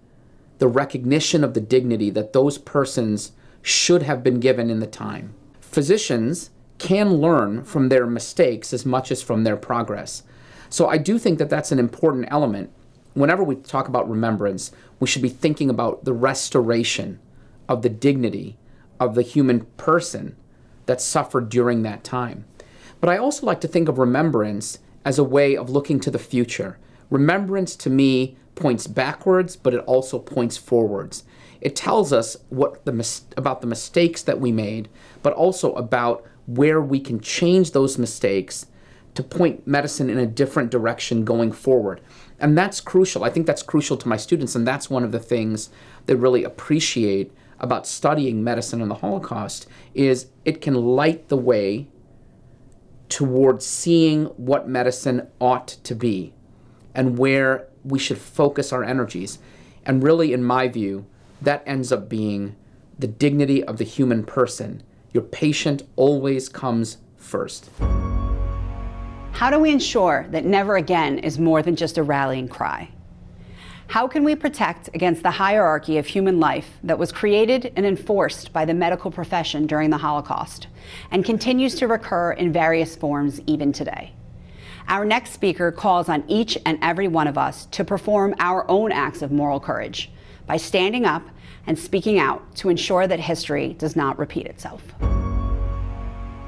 the recognition of the dignity that those persons should have been given in the time. Physicians can learn from their mistakes as much as from their progress. So I do think that that's an important element. Whenever we talk about remembrance, we should be thinking about the restoration of the dignity of the human person that suffered during that time. But I also like to think of remembrance as a way of looking to the future. Remembrance to me points backwards, but it also points forwards. It tells us about the mistakes that we made, but also about where we can change those mistakes to point medicine in a different direction going forward. And that's crucial. I think that's crucial to my students, and that's one of the things they really appreciate about studying medicine and the Holocaust, is it can light the way towards seeing what medicine ought to be and where we should focus our energies. And really, in my view, that ends up being the dignity of the human person. Your patient always comes first. How do we ensure that never again is more than just a rallying cry? How can we protect against the hierarchy of human life that was created and enforced by the medical profession during the Holocaust and continues to recur in various forms even today? Our next speaker calls on each and every one of us to perform our own acts of moral courage by standing up and speaking out to ensure that history does not repeat itself.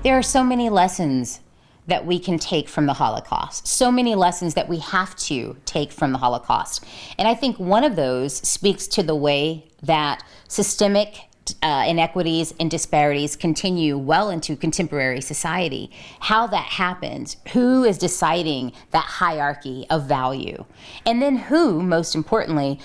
There are so many lessons that we can take from the Holocaust, so many lessons that we have to take from the Holocaust. And I think one of those speaks to the way that systemic inequities and disparities continue well into contemporary society. How that happens, who is deciding that hierarchy of value, and then who, most importantly,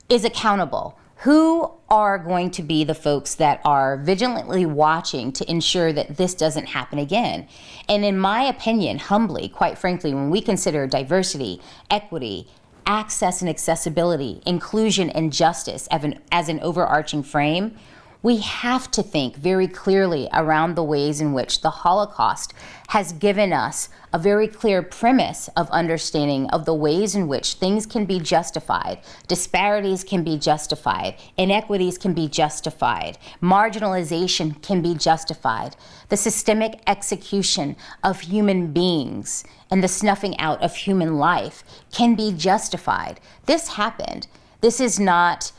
is accountable. Who are going to be the folks that are vigilantly watching to ensure that this doesn't happen again? And in my opinion, humbly, quite frankly, when we consider diversity, equity, access and accessibility, inclusion and justice as an overarching frame, we have to think very clearly around the ways in which the Holocaust has given us a very clear premise of understanding of the ways in which things can be justified, disparities can be justified, inequities can be justified, marginalization can be justified, the systemic execution of human beings and the snuffing out of human life can be justified. This happened. This is not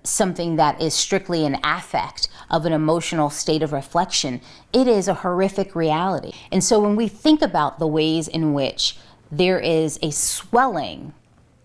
something that is strictly an affect of an emotional state of reflection. It is a horrific reality. And so when we think about the ways in which there is a swelling,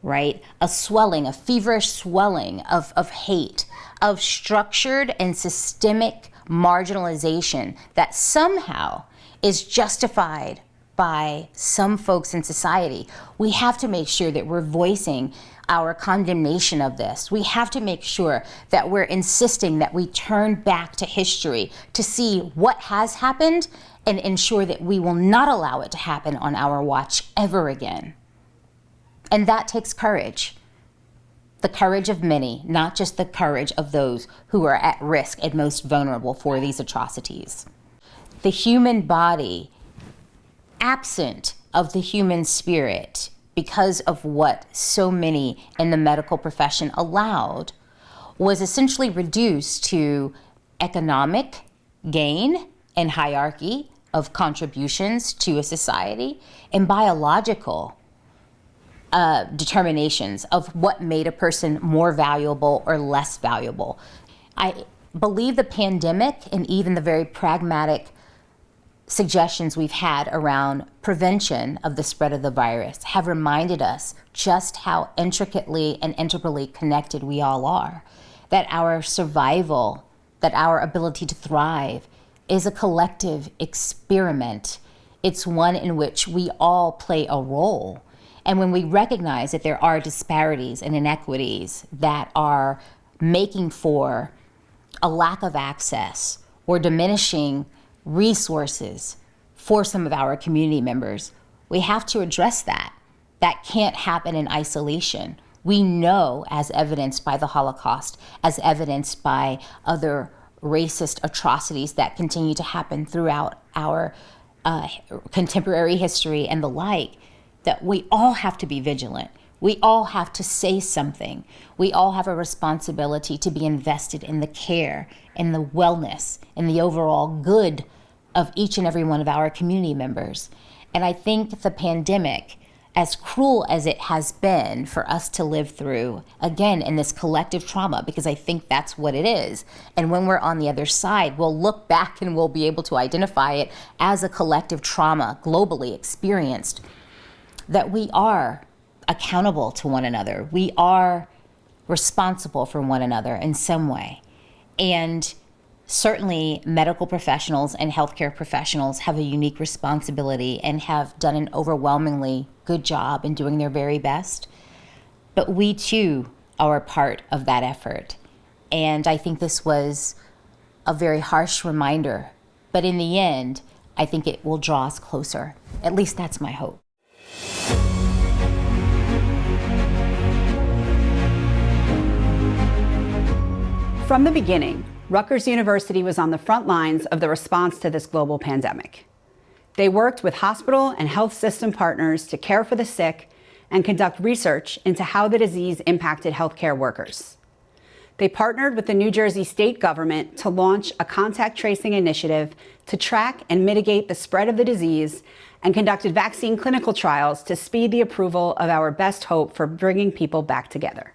right? A swelling, a feverish swelling of hate, of structured and systemic marginalization that somehow is justified by some folks in society, we have to make sure that we're voicing our condemnation of this. We have to make sure that we're insisting that we turn back to history to see what has happened and ensure that we will not allow it to happen on our watch ever again. And that takes courage. The courage of many, not just the courage of those who are at risk and most vulnerable for these atrocities. The human body, absent of the human spirit, because of what so many in the medical profession allowed, was essentially reduced to economic gain and hierarchy of contributions to a society and biological determinations of what made a person more valuable or less valuable. I believe the pandemic and even the very pragmatic suggestions we've had around prevention of the spread of the virus have reminded us just how intricately and integrally connected we all are, that our survival, that our ability to thrive is a collective experiment. It's one in which we all play a role. And when we recognize that there are disparities and inequities that are making for a lack of access or diminishing resources for some of our community members, we have to address that. That can't happen in isolation. We know, as evidenced by the Holocaust, as evidenced by other racist atrocities that continue to happen throughout our contemporary history and the like, that we all have to be vigilant. We all have to say something. We all have a responsibility to be invested in the care, in the wellness, in the overall good of each and every one of our community members. And I think the pandemic, as cruel as it has been for us to live through, again, in this collective trauma, because I think that's what it is. And when we're on the other side, we'll look back and we'll be able to identify it as a collective trauma globally experienced, that we are accountable to one another. We are responsible for one another in some way. And certainly medical professionals and healthcare professionals have a unique responsibility and have done an overwhelmingly good job in doing their very best. But we too are a part of that effort. And I think this was a very harsh reminder. But in the end, I think it will draw us closer. At least that's my hope. From the beginning, Rutgers University was on the front lines of the response to this global pandemic. They worked with hospital and health system partners to care for the sick and conduct research into how the disease impacted healthcare workers. They partnered with the New Jersey state government to launch a contact tracing initiative to track and mitigate the spread of the disease and conducted vaccine clinical trials to speed the approval of our best hope for bringing people back together.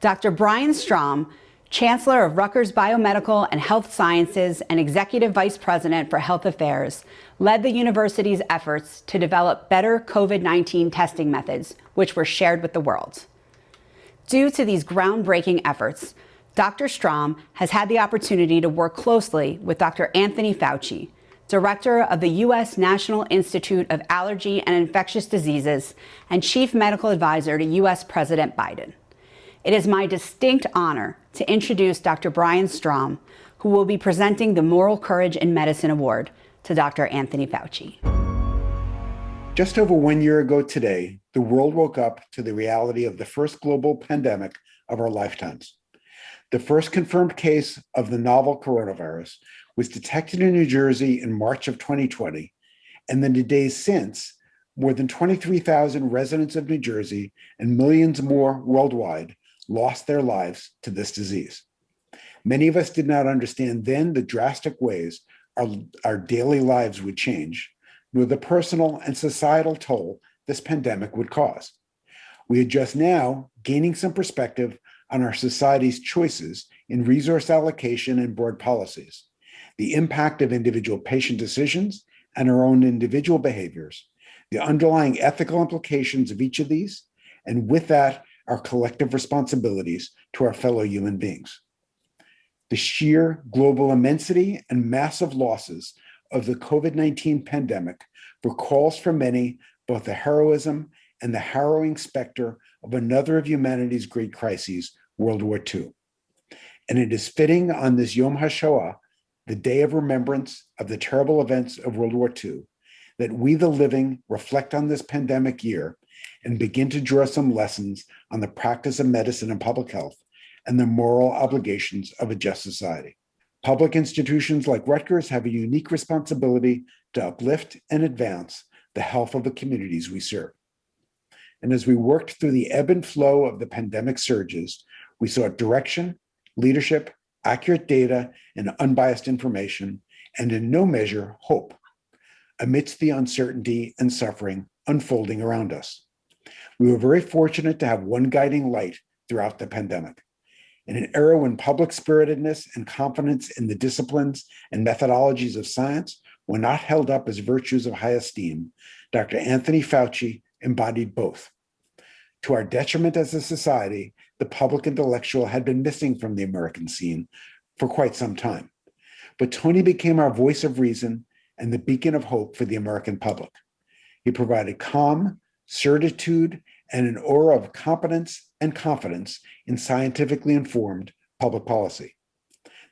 Dr. Brian Strom, Chancellor of Rutgers Biomedical and Health Sciences and Executive Vice President for Health Affairs, led the university's efforts to develop better COVID-19 testing methods, which were shared with the world. Due to these groundbreaking efforts, Dr. Strom has had the opportunity to work closely with Dr. Anthony Fauci, Director of the U.S. National Institute of Allergy and Infectious Diseases and Chief Medical Advisor to U.S. President Biden. It is my distinct honor to introduce Dr. Brian Strom, who will be presenting the Moral Courage in Medicine Award to Dr. Anthony Fauci. Just over 1 year ago today, the world woke up to the reality of the first global pandemic of our lifetimes. The first confirmed case of the novel coronavirus was detected in New Jersey in March of 2020, and in the days since, more than 23,000 residents of New Jersey and millions more worldwide lost their lives to this disease. Many of us did not understand then the drastic ways our daily lives would change, nor the personal and societal toll this pandemic would cause. We are just now gaining some perspective on our society's choices in resource allocation and board policies, the impact of individual patient decisions and our own individual behaviors, the underlying ethical implications of each of these, and with that, our collective responsibilities to our fellow human beings. The sheer global immensity and massive losses of the COVID-19 pandemic recalls for many both the heroism and the harrowing specter of another of humanity's great crises, World War II. And it is fitting on this Yom HaShoah, the day of remembrance of the terrible events of World War II, that we the living reflect on this pandemic year and begin to draw some lessons on the practice of medicine and public health and the moral obligations of a just society. Public institutions like Rutgers have a unique responsibility to uplift and advance the health of the communities we serve. And as we worked through the ebb and flow of the pandemic surges, we sought direction, leadership, accurate data, and unbiased information, and in no measure, hope, amidst the uncertainty and suffering unfolding around us. We were very fortunate to have one guiding light throughout the pandemic. In an era when public spiritedness and confidence in the disciplines and methodologies of science when not held up as virtues of high esteem, Dr. Anthony Fauci embodied both. To our detriment as a society, the public intellectual had been missing from the American scene for quite some time. But Tony became our voice of reason and the beacon of hope for the American public. He provided calm, certitude, and an aura of competence and confidence in scientifically informed public policy.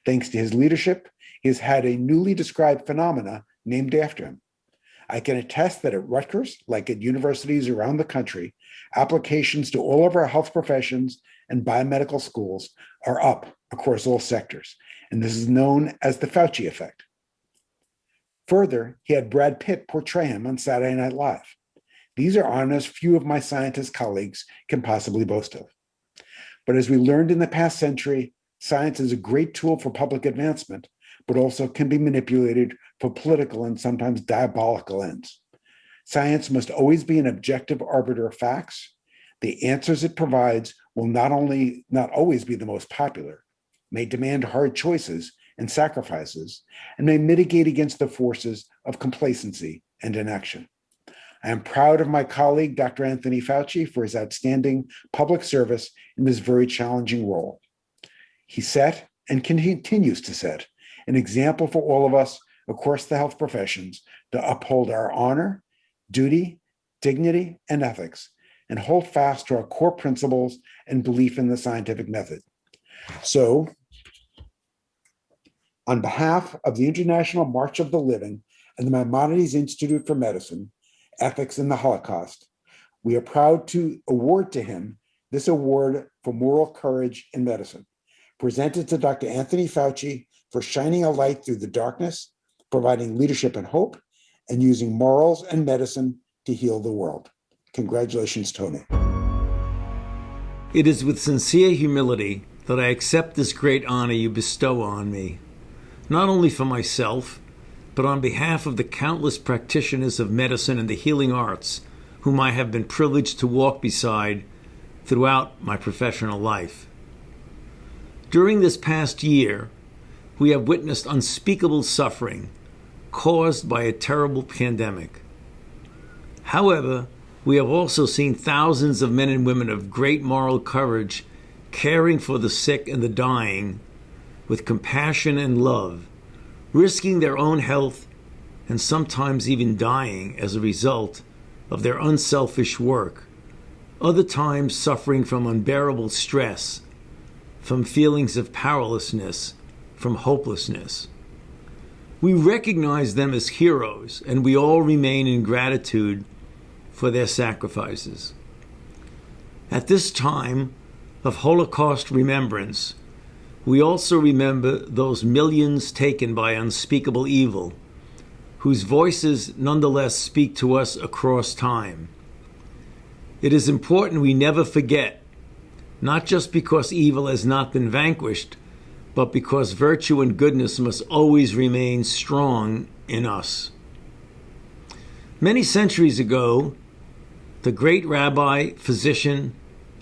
Thanks to his leadership, he has had a newly described phenomena named after him. I can attest that at Rutgers, like at universities around the country, applications to all of our health professions and biomedical schools are up across all sectors, and this is known as the Fauci effect. Further, he had Brad Pitt portray him on Saturday Night Live. These are honors few of my scientist colleagues can possibly boast of. But as we learned in the past century, science is a great tool for public advancement, but also can be manipulated for political and sometimes diabolical ends. Science must always be an objective arbiter of facts. The answers it provides will not always be the most popular, may demand hard choices and sacrifices, and may mitigate against the forces of complacency and inaction. I am proud of my colleague, Dr. Anthony Fauci, for his outstanding public service in this very challenging role. He set and continues to set an example for all of us across the health professions to uphold our honor, duty, dignity, and ethics, and hold fast to our core principles and belief in the scientific method. So, on behalf of the International March of the Living and the Maimonides Institute for Medicine, Ethics in the Holocaust, we are proud to award to him this award for moral courage in medicine, presented to Dr. Anthony Fauci for shining a light through the darkness, providing leadership and hope, and using morals and medicine to heal the world. Congratulations, Tony. It is with sincere humility that I accept this great honor you bestow on me, not only for myself, but on behalf of the countless practitioners of medicine and the healing arts whom I have been privileged to walk beside throughout my professional life. During this past year, we have witnessed unspeakable suffering caused by a terrible pandemic. However, we have also seen thousands of men and women of great moral courage caring for the sick and the dying with compassion and love, risking their own health and sometimes even dying as a result of their unselfish work, other times suffering from unbearable stress, from feelings of powerlessness, from hopelessness. We recognize them as heroes, and we all remain in gratitude for their sacrifices. At this time of Holocaust remembrance, we also remember those millions taken by unspeakable evil, whose voices nonetheless speak to us across time. It is important we never forget, not just because evil has not been vanquished, but because virtue and goodness must always remain strong in us. Many centuries ago, the great rabbi, physician,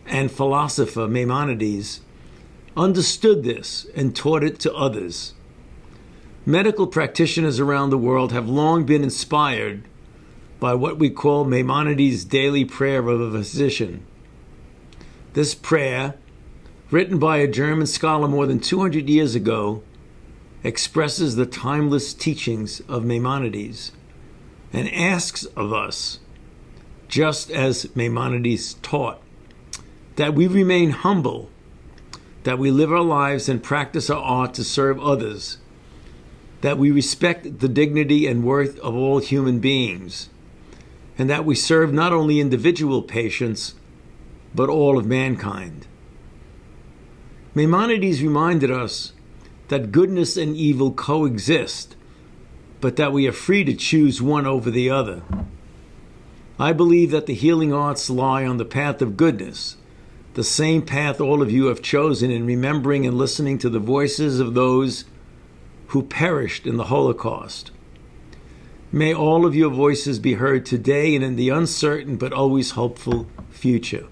and philosopher Maimonides understood this and taught it to others. Medical practitioners around the world have long been inspired by what we call Maimonides' daily prayer of a physician. This prayer, written by a German scholar more than 200 years ago, expresses the timeless teachings of Maimonides and asks of us, just as Maimonides taught, that we remain humble, that we live our lives and practice our art to serve others, that we respect the dignity and worth of all human beings, and that we serve not only individual patients, but all of mankind. Maimonides reminded us that goodness and evil coexist, but that we are free to choose one over the other. I believe that the healing arts lie on the path of goodness, the same path all of you have chosen in remembering and listening to the voices of those who perished in the Holocaust. May all of your voices be heard today and in the uncertain but always hopeful future.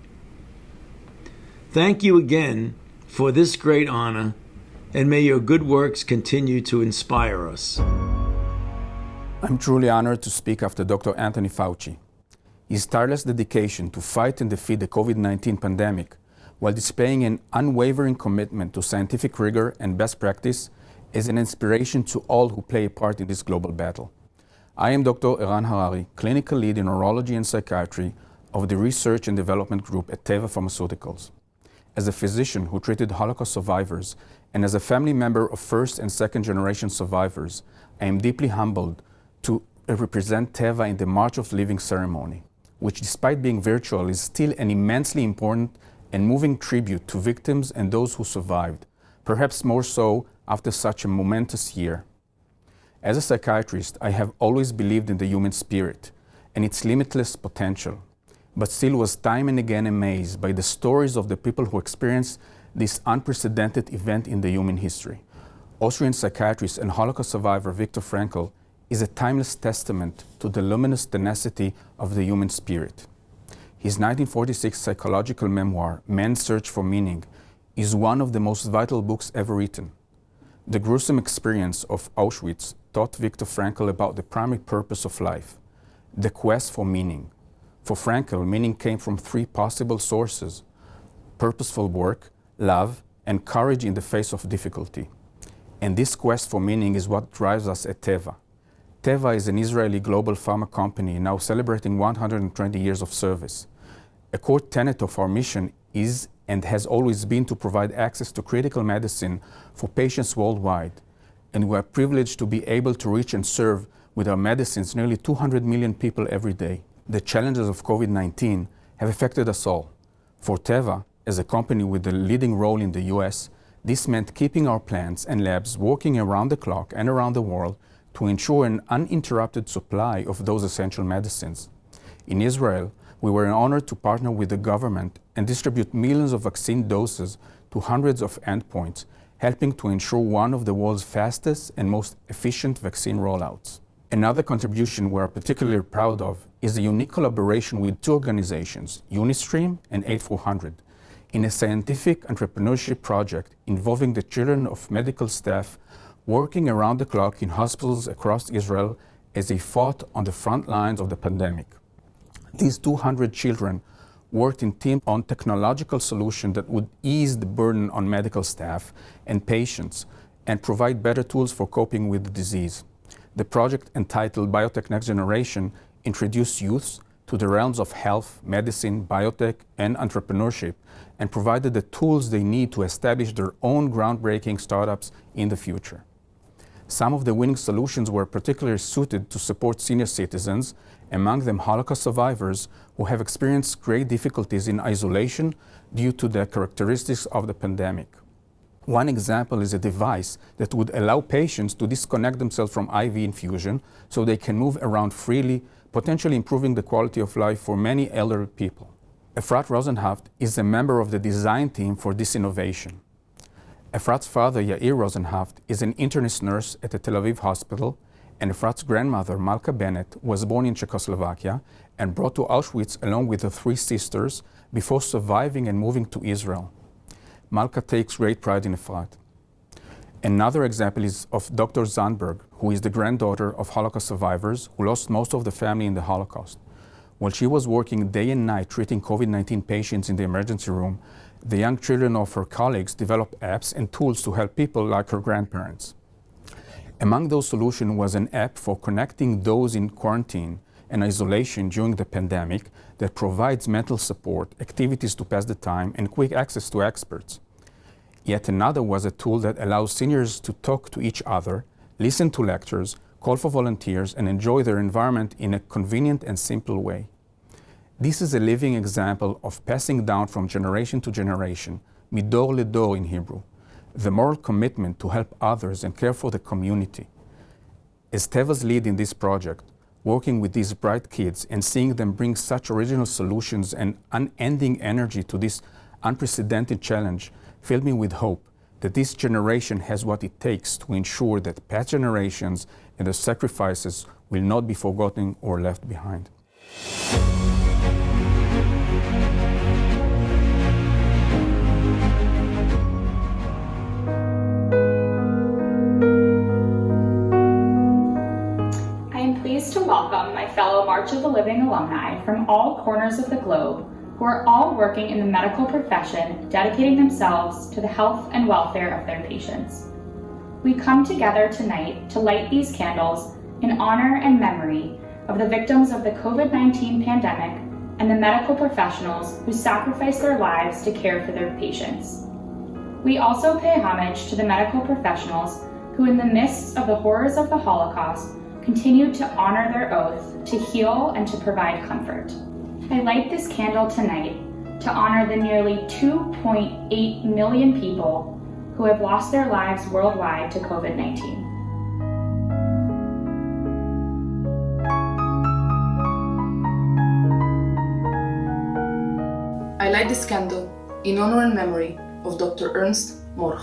Thank you again for this great honor, and may your good works continue to inspire us. I'm truly honored to speak after Dr. Anthony Fauci. His tireless dedication to fight and defeat the COVID-19 pandemic while displaying an unwavering commitment to scientific rigor and best practice is an inspiration to all who play a part in this global battle. I am Dr. Eran Harari, clinical lead in neurology and psychiatry of the Research and Development Group at Teva Pharmaceuticals. As a physician who treated Holocaust survivors and as a family member of first and second generation survivors, I am deeply humbled to represent Teva in the March of Living ceremony, which despite being virtual is still an immensely important and moving tribute to victims and those who survived, perhaps more so after such a momentous year. As a psychiatrist, I have always believed in the human spirit and its limitless potential, but still was time and again amazed by the stories of the people who experienced this unprecedented event in the human history. Austrian psychiatrist and Holocaust survivor Viktor Frankl is a timeless testament to the luminous tenacity of the human spirit. His 1946 psychological memoir, Man's Search for Meaning, is one of the most vital books ever written. The gruesome experience of Auschwitz taught Viktor Frankl about the primary purpose of life, the quest for meaning. For Frankl, meaning came from three possible sources: purposeful work, love, and courage in the face of difficulty. And this quest for meaning is what drives us at Teva. Teva is an Israeli global pharma company now celebrating 120 years of service. A core tenet of our mission is and has always been to provide access to critical medicine for patients worldwide. And we are privileged to be able to reach and serve with our medicines nearly 200 million people every day. The challenges of COVID-19 have affected us all. For Teva, as a company with a leading role in the US, this meant keeping our plants and labs working around the clock and around the world to ensure an uninterrupted supply of those essential medicines. In Israel, we were honored to partner with the government and distribute millions of vaccine doses to hundreds of endpoints, helping to ensure one of the world's fastest and most efficient vaccine rollouts. Another contribution we are particularly proud of is a unique collaboration with two organizations, Unistream and 8400, in a scientific entrepreneurship project involving the children of medical staff working around the clock in hospitals across Israel as they fought on the front lines of the pandemic. These 200 children worked in teams on technological solutions that would ease the burden on medical staff and patients and provide better tools for coping with the disease. The project, entitled Biotech Next Generation, introduced youths to the realms of health, medicine, biotech, and entrepreneurship, and provided the tools they need to establish their own groundbreaking startups in the future. Some of the winning solutions were particularly suited to support senior citizens, among them Holocaust survivors who have experienced great difficulties in isolation due to the characteristics of the pandemic. One example is a device that would allow patients to disconnect themselves from IV infusion so they can move around freely, potentially improving the quality of life for many elderly people. Efrat Rosenhaft is a member of the design team for this innovation. Efrat's father, Yair Rosenhaft, is an internist nurse at the Tel Aviv hospital, and Efrat's grandmother, Malka Bennett, was born in Czechoslovakia and brought to Auschwitz along with her three sisters before surviving and moving to Israel. Malka takes great pride in Efrat. Another example is of Dr. Zandberg, who is the granddaughter of Holocaust survivors who lost most of the family in the Holocaust. While she was working day and night treating COVID-19 patients in the emergency room, the young children of her colleagues developed apps and tools to help people like her grandparents. Among those solutions was an app for connecting those in quarantine and isolation during the pandemic that provides mental support, activities to pass the time, and quick access to experts. Yet another was a tool that allows seniors to talk to each other, listen to lectures, call for volunteers, and enjoy their environment in a convenient and simple way. This is a living example of passing down from generation to generation, midor ledor in Hebrew, the moral commitment to help others and care for the community. As Teva's lead in this project, working with these bright kids and seeing them bring such original solutions and unending energy to this unprecedented challenge filled me with hope that this generation has what it takes to ensure that past generations and their sacrifices will not be forgotten or left behind. March of the Living alumni from all corners of the globe who are all working in the medical profession, dedicating themselves to the health and welfare of their patients. We come together tonight to light these candles in honor and memory of the victims of the COVID-19 pandemic and the medical professionals who sacrificed their lives to care for their patients. We also pay homage to the medical professionals who, in the midst of the horrors of the Holocaust, continued to honor their oath to heal and to provide comfort. I light this candle tonight to honor the nearly 2.8 million people who have lost their lives worldwide to COVID-19. I light this candle in honor and memory of Dr. Ernst Morch.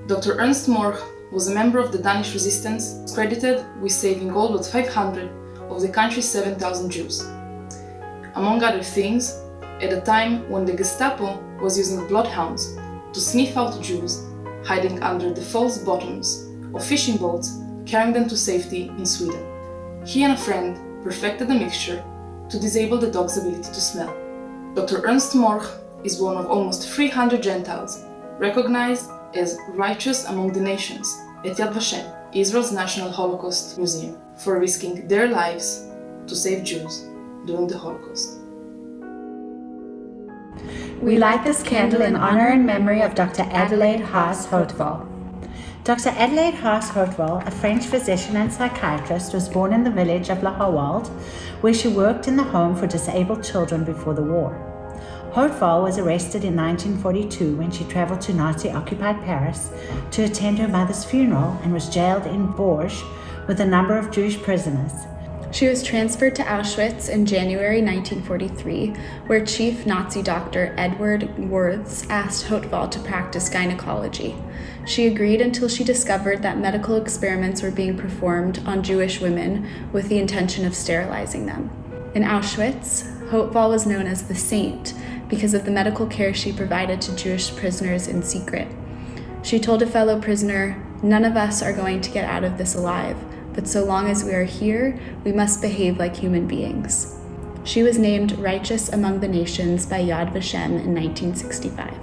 Dr. Ernst Morch was a member of the Danish resistance, credited with saving all but 500 of the country's 7,000 Jews. Among other things, at a time when the Gestapo was using bloodhounds to sniff out Jews hiding under the false bottoms of fishing boats carrying them to safety in Sweden. He and a friend perfected a mixture to disable the dog's ability to smell. Dr. Ernst Morch is one of almost 300 Gentiles recognized as righteous among the nations at Yad Vashem, Israel's National Holocaust Museum, for risking their lives to save Jews during the Holocaust. We light this candle in honor and memory of Dr. Adelaide Haas-Hotval. Dr. Adelaide Haas-Hotval, a French physician and psychiatrist, was born in the village of La Howald, where she worked in the home for disabled children before the war. Hotval was arrested in 1942 when she traveled to Nazi-occupied Paris to attend her mother's funeral and was jailed in Bourges with a number of Jewish prisoners. She was transferred to Auschwitz in January 1943, where Chief Nazi doctor Edward Werths asked Hotval to practice gynecology. She agreed until she discovered that medical experiments were being performed on Jewish women with the intention of sterilizing them. In Auschwitz, Hotval was known as the Saint because of the medical care she provided to Jewish prisoners in secret. She told a fellow prisoner, "None of us are going to get out of this alive, but so long as we are here, we must behave like human beings." She was named Righteous Among the Nations by Yad Vashem in 1965.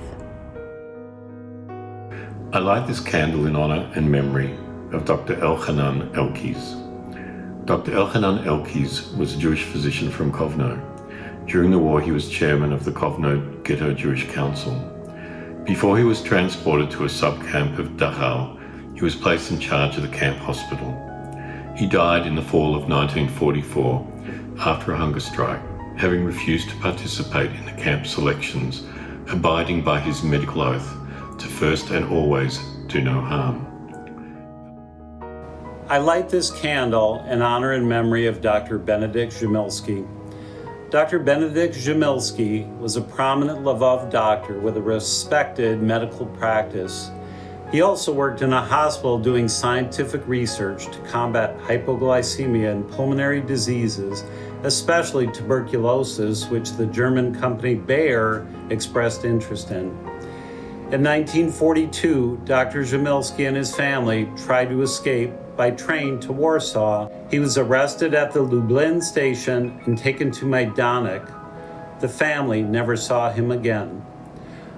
I light this candle in honor and memory of Dr. Elchanan Elkies. Dr. Elchanan Elkies was a Jewish physician from Kovno. During the war, he was chairman of the Kovno Ghetto Jewish Council. Before he was transported to a sub-camp of Dachau, he was placed in charge of the camp hospital. He died in the fall of 1944 after a hunger strike, having refused to participate in the camp selections, abiding by his medical oath to first and always do no harm. I light this candle in honor and memory of Dr. Benedict Jamilski. Dr. Benedict Jamilski was a prominent Lvov doctor with a respected medical practice. He also worked in a hospital doing scientific research to combat hypoglycemia and pulmonary diseases, especially tuberculosis, which the German company Bayer expressed interest in. In 1942, Dr. Jamilski and his family tried to escape by train to Warsaw. He was arrested at the Lublin station and taken to Majdanek. The family never saw him again.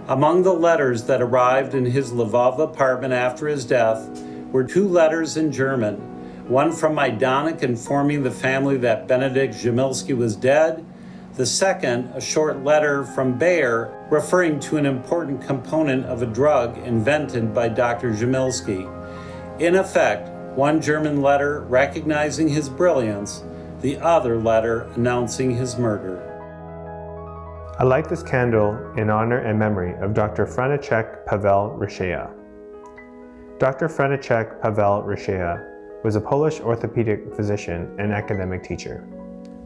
Among the letters that arrived in his Lvov apartment after his death were 2 letters in German, one from Majdanek informing the family that Benedict Jamilski was dead, the second a short letter from Bayer referring to an important component of a drug invented by Dr. Jamilski. In effect, one German letter recognizing his brilliance, the other letter announcing his murder. I light this candle in honor and memory of Dr. František Pavel Ryszea. Dr. František Pavel Ryszea was a Polish orthopedic physician and academic teacher.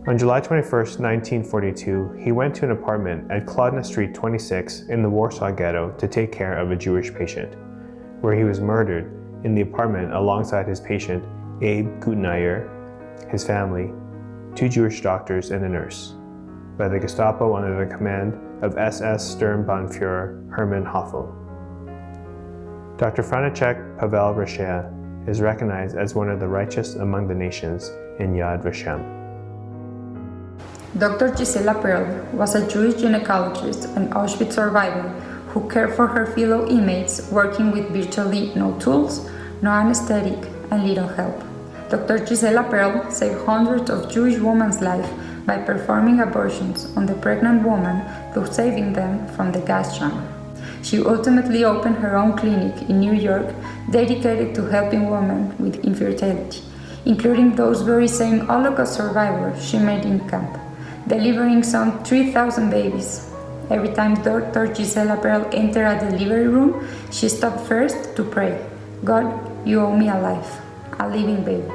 On July 21, 1942, he went to an apartment at Kladna Street 26 in the Warsaw Ghetto to take care of a Jewish patient, where he was murdered in the apartment alongside his patient, Abe Gutenayer, his family, 2 Jewish doctors, and a nurse, by the Gestapo under the command of SS Sturmbannführer Hermann Hoffel. Dr. František Pavel Ryszea is recognized as one of the righteous among the nations in Yad Vashem. Dr. Gisela Perl was a Jewish gynecologist and Auschwitz survivor who cared for her fellow inmates, working with virtually no tools, no anesthetic, and little help. Dr. Gisela Perl saved hundreds of Jewish women's lives by performing abortions on the pregnant woman, thus saving them from the gas chamber. She ultimately opened her own clinic in New York dedicated to helping women with infertility, including those very same Holocaust survivors she met in camp, delivering some 3,000 babies. Every time Dr. Gisela Perl entered a delivery room, she stopped first to pray, "God, you owe me a life, a living baby."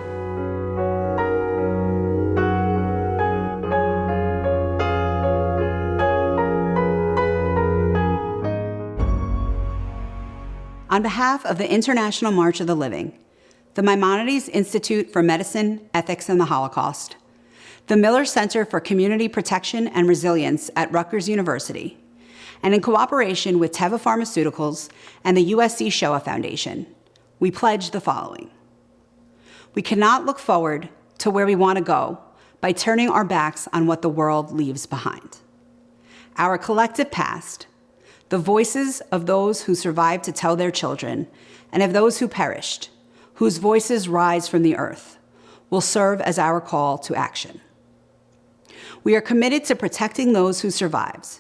On behalf of the International March of the Living, the Maimonides Institute for Medicine, Ethics, and the Holocaust, the Miller Center for Community Protection and Resilience at Rutgers University, and in cooperation with Teva Pharmaceuticals and the USC Shoah Foundation, we pledge the following. We cannot look forward to where we want to go by turning our backs on what the world leaves behind. Our collective past, the voices of those who survived to tell their children, and of those who perished, whose voices rise from the earth, will serve as our call to action. We are committed to protecting those who survived,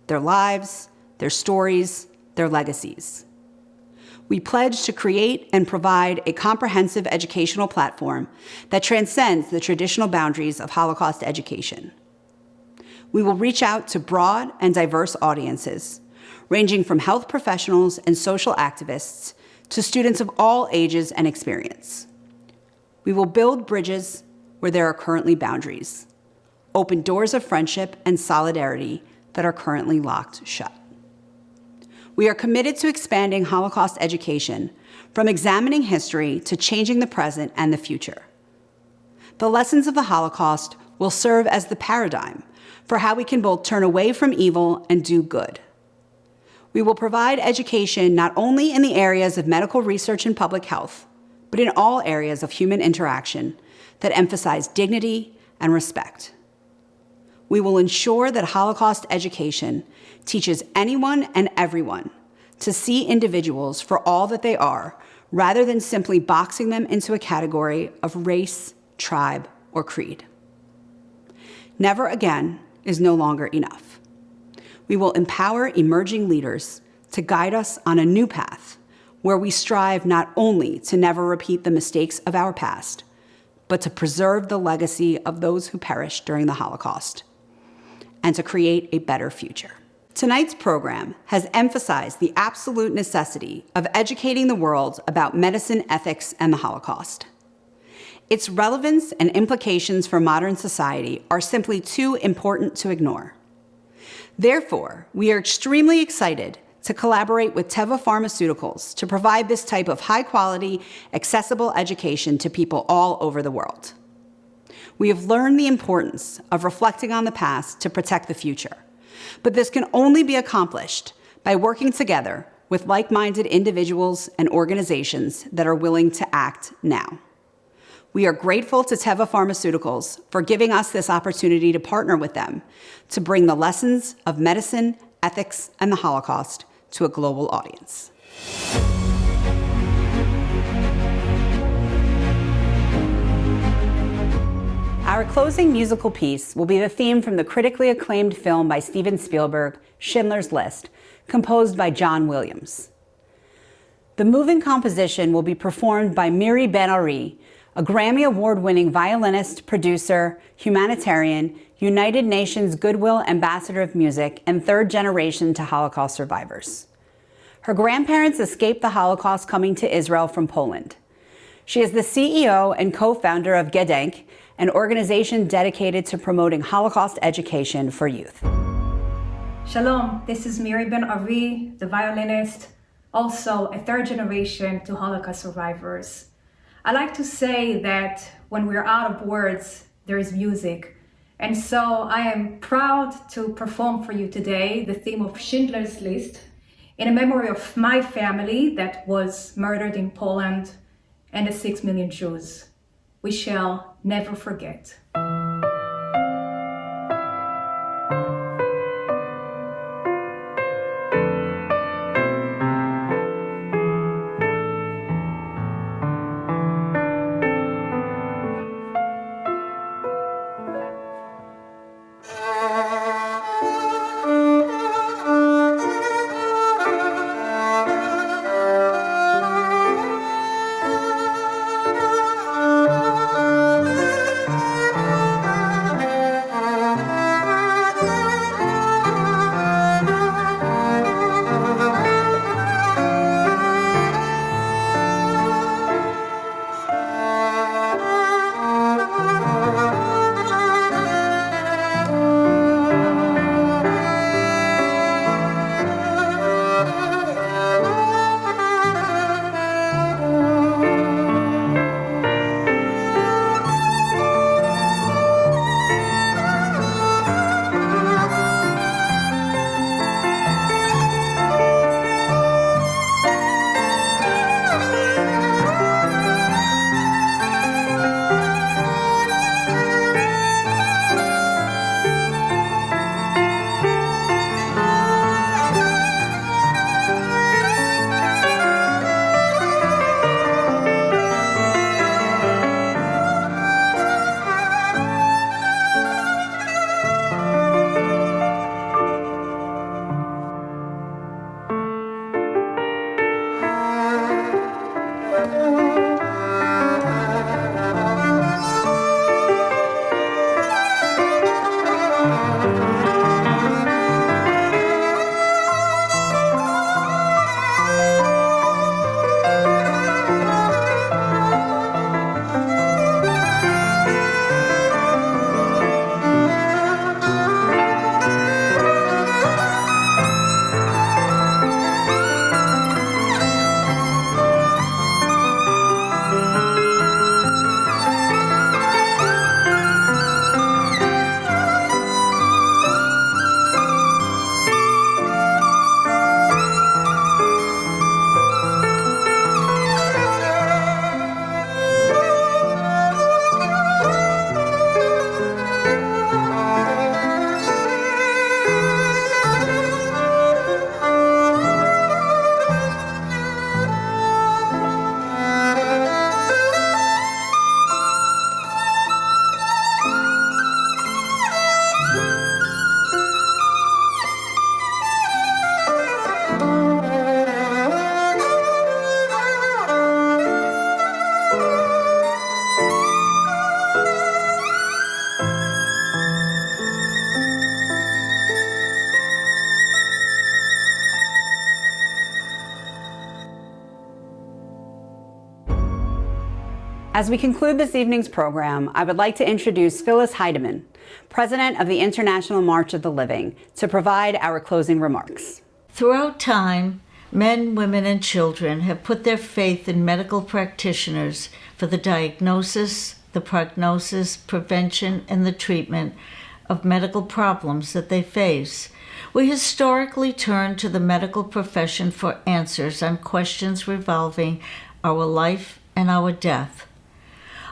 their lives, their stories, their legacies. We pledge to create and provide a comprehensive educational platform that transcends the traditional boundaries of Holocaust education. We will reach out to broad and diverse audiences, ranging from health professionals and social activists to students of all ages and experience. We will build bridges where there are currently boundaries, open doors of friendship and solidarity that are currently locked shut. We are committed to expanding Holocaust education from examining history to changing the present and the future. The lessons of the Holocaust will serve as the paradigm for how we can both turn away from evil and do good. We will provide education not only in the areas of medical research and public health, but in all areas of human interaction that emphasize dignity and respect. We will ensure that Holocaust education teaches anyone and everyone to see individuals for all that they are, rather than simply boxing them into a category of race, tribe, or creed. Never again is no longer enough. We will empower emerging leaders to guide us on a new path where we strive not only to never repeat the mistakes of our past, but to preserve the legacy of those who perished during the Holocaust and to create a better future. Tonight's program has emphasized the absolute necessity of educating the world about medicine, ethics, and the Holocaust. Its relevance and implications for modern society are simply too important to ignore. Therefore, we are extremely excited to collaborate with Teva Pharmaceuticals to provide this type of high-quality, accessible education to people all over the world. We have learned the importance of reflecting on the past to protect the future, but this can only be accomplished by working together with like-minded individuals and organizations that are willing to act now. We are grateful to Teva Pharmaceuticals for giving us this opportunity to partner with them to bring the lessons of medicine, ethics, and the Holocaust to a global audience. Our closing musical piece will be the theme from the critically acclaimed film by Steven Spielberg, Schindler's List, composed by John Williams. The moving composition will be performed by Miri Ben-Ari, a Grammy Award-winning violinist, producer, humanitarian, United Nations Goodwill Ambassador of Music, and third generation to Holocaust survivors. Her grandparents escaped the Holocaust coming to Israel from Poland. She is the CEO and co-founder of Gedenk, an organization dedicated to promoting Holocaust education for youth. Shalom, this is Miri Ben-Ari, the violinist, also a third generation to Holocaust survivors. I like to say that when we're out of words, there is music. And so I am proud to perform for you today the theme of Schindler's List in a memory of my family that was murdered in Poland and the 6 million Jews. We shall never forget. As we conclude this evening's program, I would like to introduce Phyllis Heidemann, President of the International March of the Living, to provide our closing remarks. Throughout time, men, women, and children have put their faith in medical practitioners for the diagnosis, the prognosis, prevention, and the treatment of medical problems that they face. We historically turn to the medical profession for answers on questions revolving our life and our death.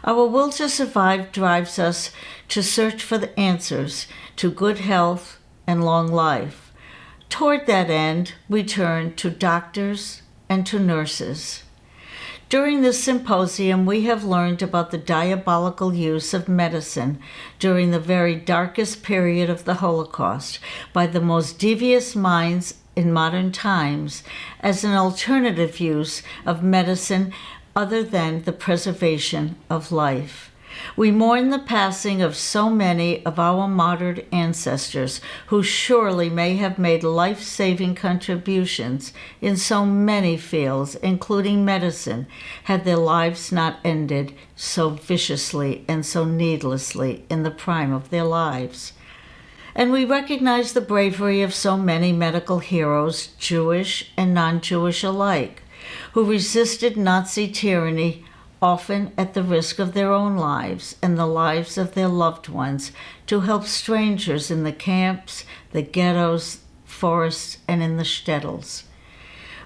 Our will to survive drives us to search for the answers to good health and long life. Toward that end, we turn to doctors and to nurses. During this symposium, we have learned about the diabolical use of medicine during the very darkest period of the Holocaust by the most devious minds in modern times as an alternative use of medicine other than the preservation of life. We mourn the passing of so many of our martyred ancestors who surely may have made life-saving contributions in so many fields, including medicine, had their lives not ended so viciously and so needlessly in the prime of their lives. And we recognize the bravery of so many medical heroes, Jewish and non-Jewish alike, who resisted Nazi tyranny, often at the risk of their own lives and the lives of their loved ones, to help strangers in the camps, the ghettos, forests, and in the shtetls.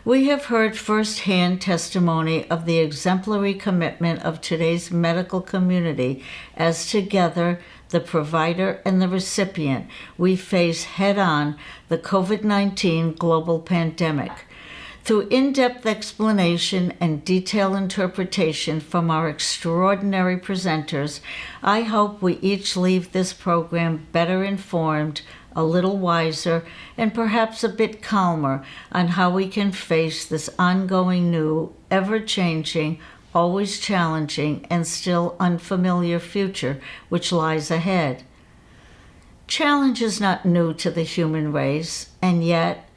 We have heard firsthand testimony of the exemplary commitment of today's medical community as together, the provider and the recipient, we face head-on the COVID-19 global pandemic. Through in-depth explanation and detailed interpretation from our extraordinary presenters, I hope we each leave this program better informed, a little wiser, and perhaps a bit calmer on how we can face this ongoing new, ever-changing, always challenging, and still unfamiliar future which lies ahead. Challenge is not new to the human race, and yet,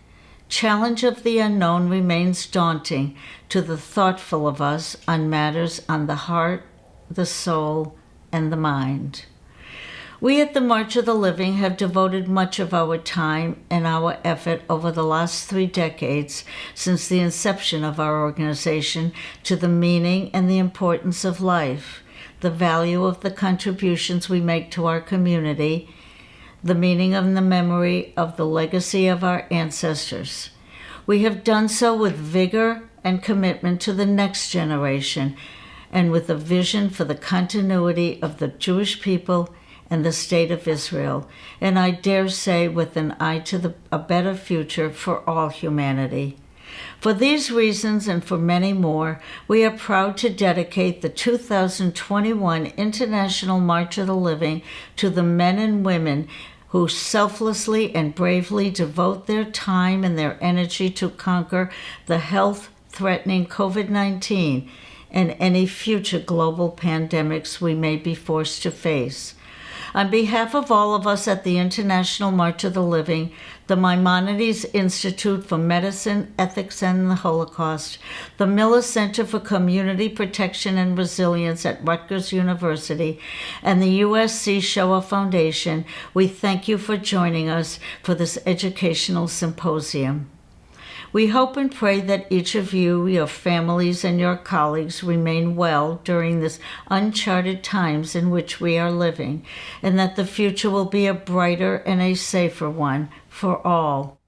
challenge of the unknown remains daunting to the thoughtful of us on matters on the heart, the soul, and the mind. We at the March of the Living have devoted much of our time and our effort over the last 3 decades since the inception of our organization to the meaning and the importance of life, the value of the contributions we make to our community, the meaning of the memory of the legacy of our ancestors. We have done so with vigor and commitment to the next generation and with a vision for the continuity of the Jewish people and the State of Israel, and I dare say with an eye to a better future for all humanity. For these reasons and for many more, we are proud to dedicate the 2021 International March of the Living to the men and women who selflessly and bravely devote their time and their energy to conquer the health-threatening COVID-19 and any future global pandemics we may be forced to face. On behalf of all of us at the International March of the Living, the Maimonides Institute for Medicine, Ethics, and the Holocaust, the Miller Center for Community Protection and Resilience at Rutgers University, and the USC Shoah Foundation, we thank you for joining us for this educational symposium. We hope and pray that each of you, your families, and your colleagues remain well during this uncharted times in which we are living, and that the future will be a brighter and a safer one for all.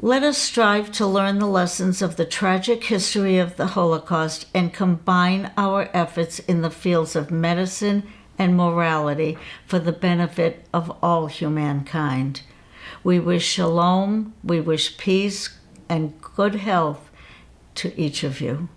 Let us strive to learn the lessons of the tragic history of the Holocaust and combine our efforts in the fields of medicine and morality for the benefit of all humankind. We wish shalom, we wish peace, and good health to each of you.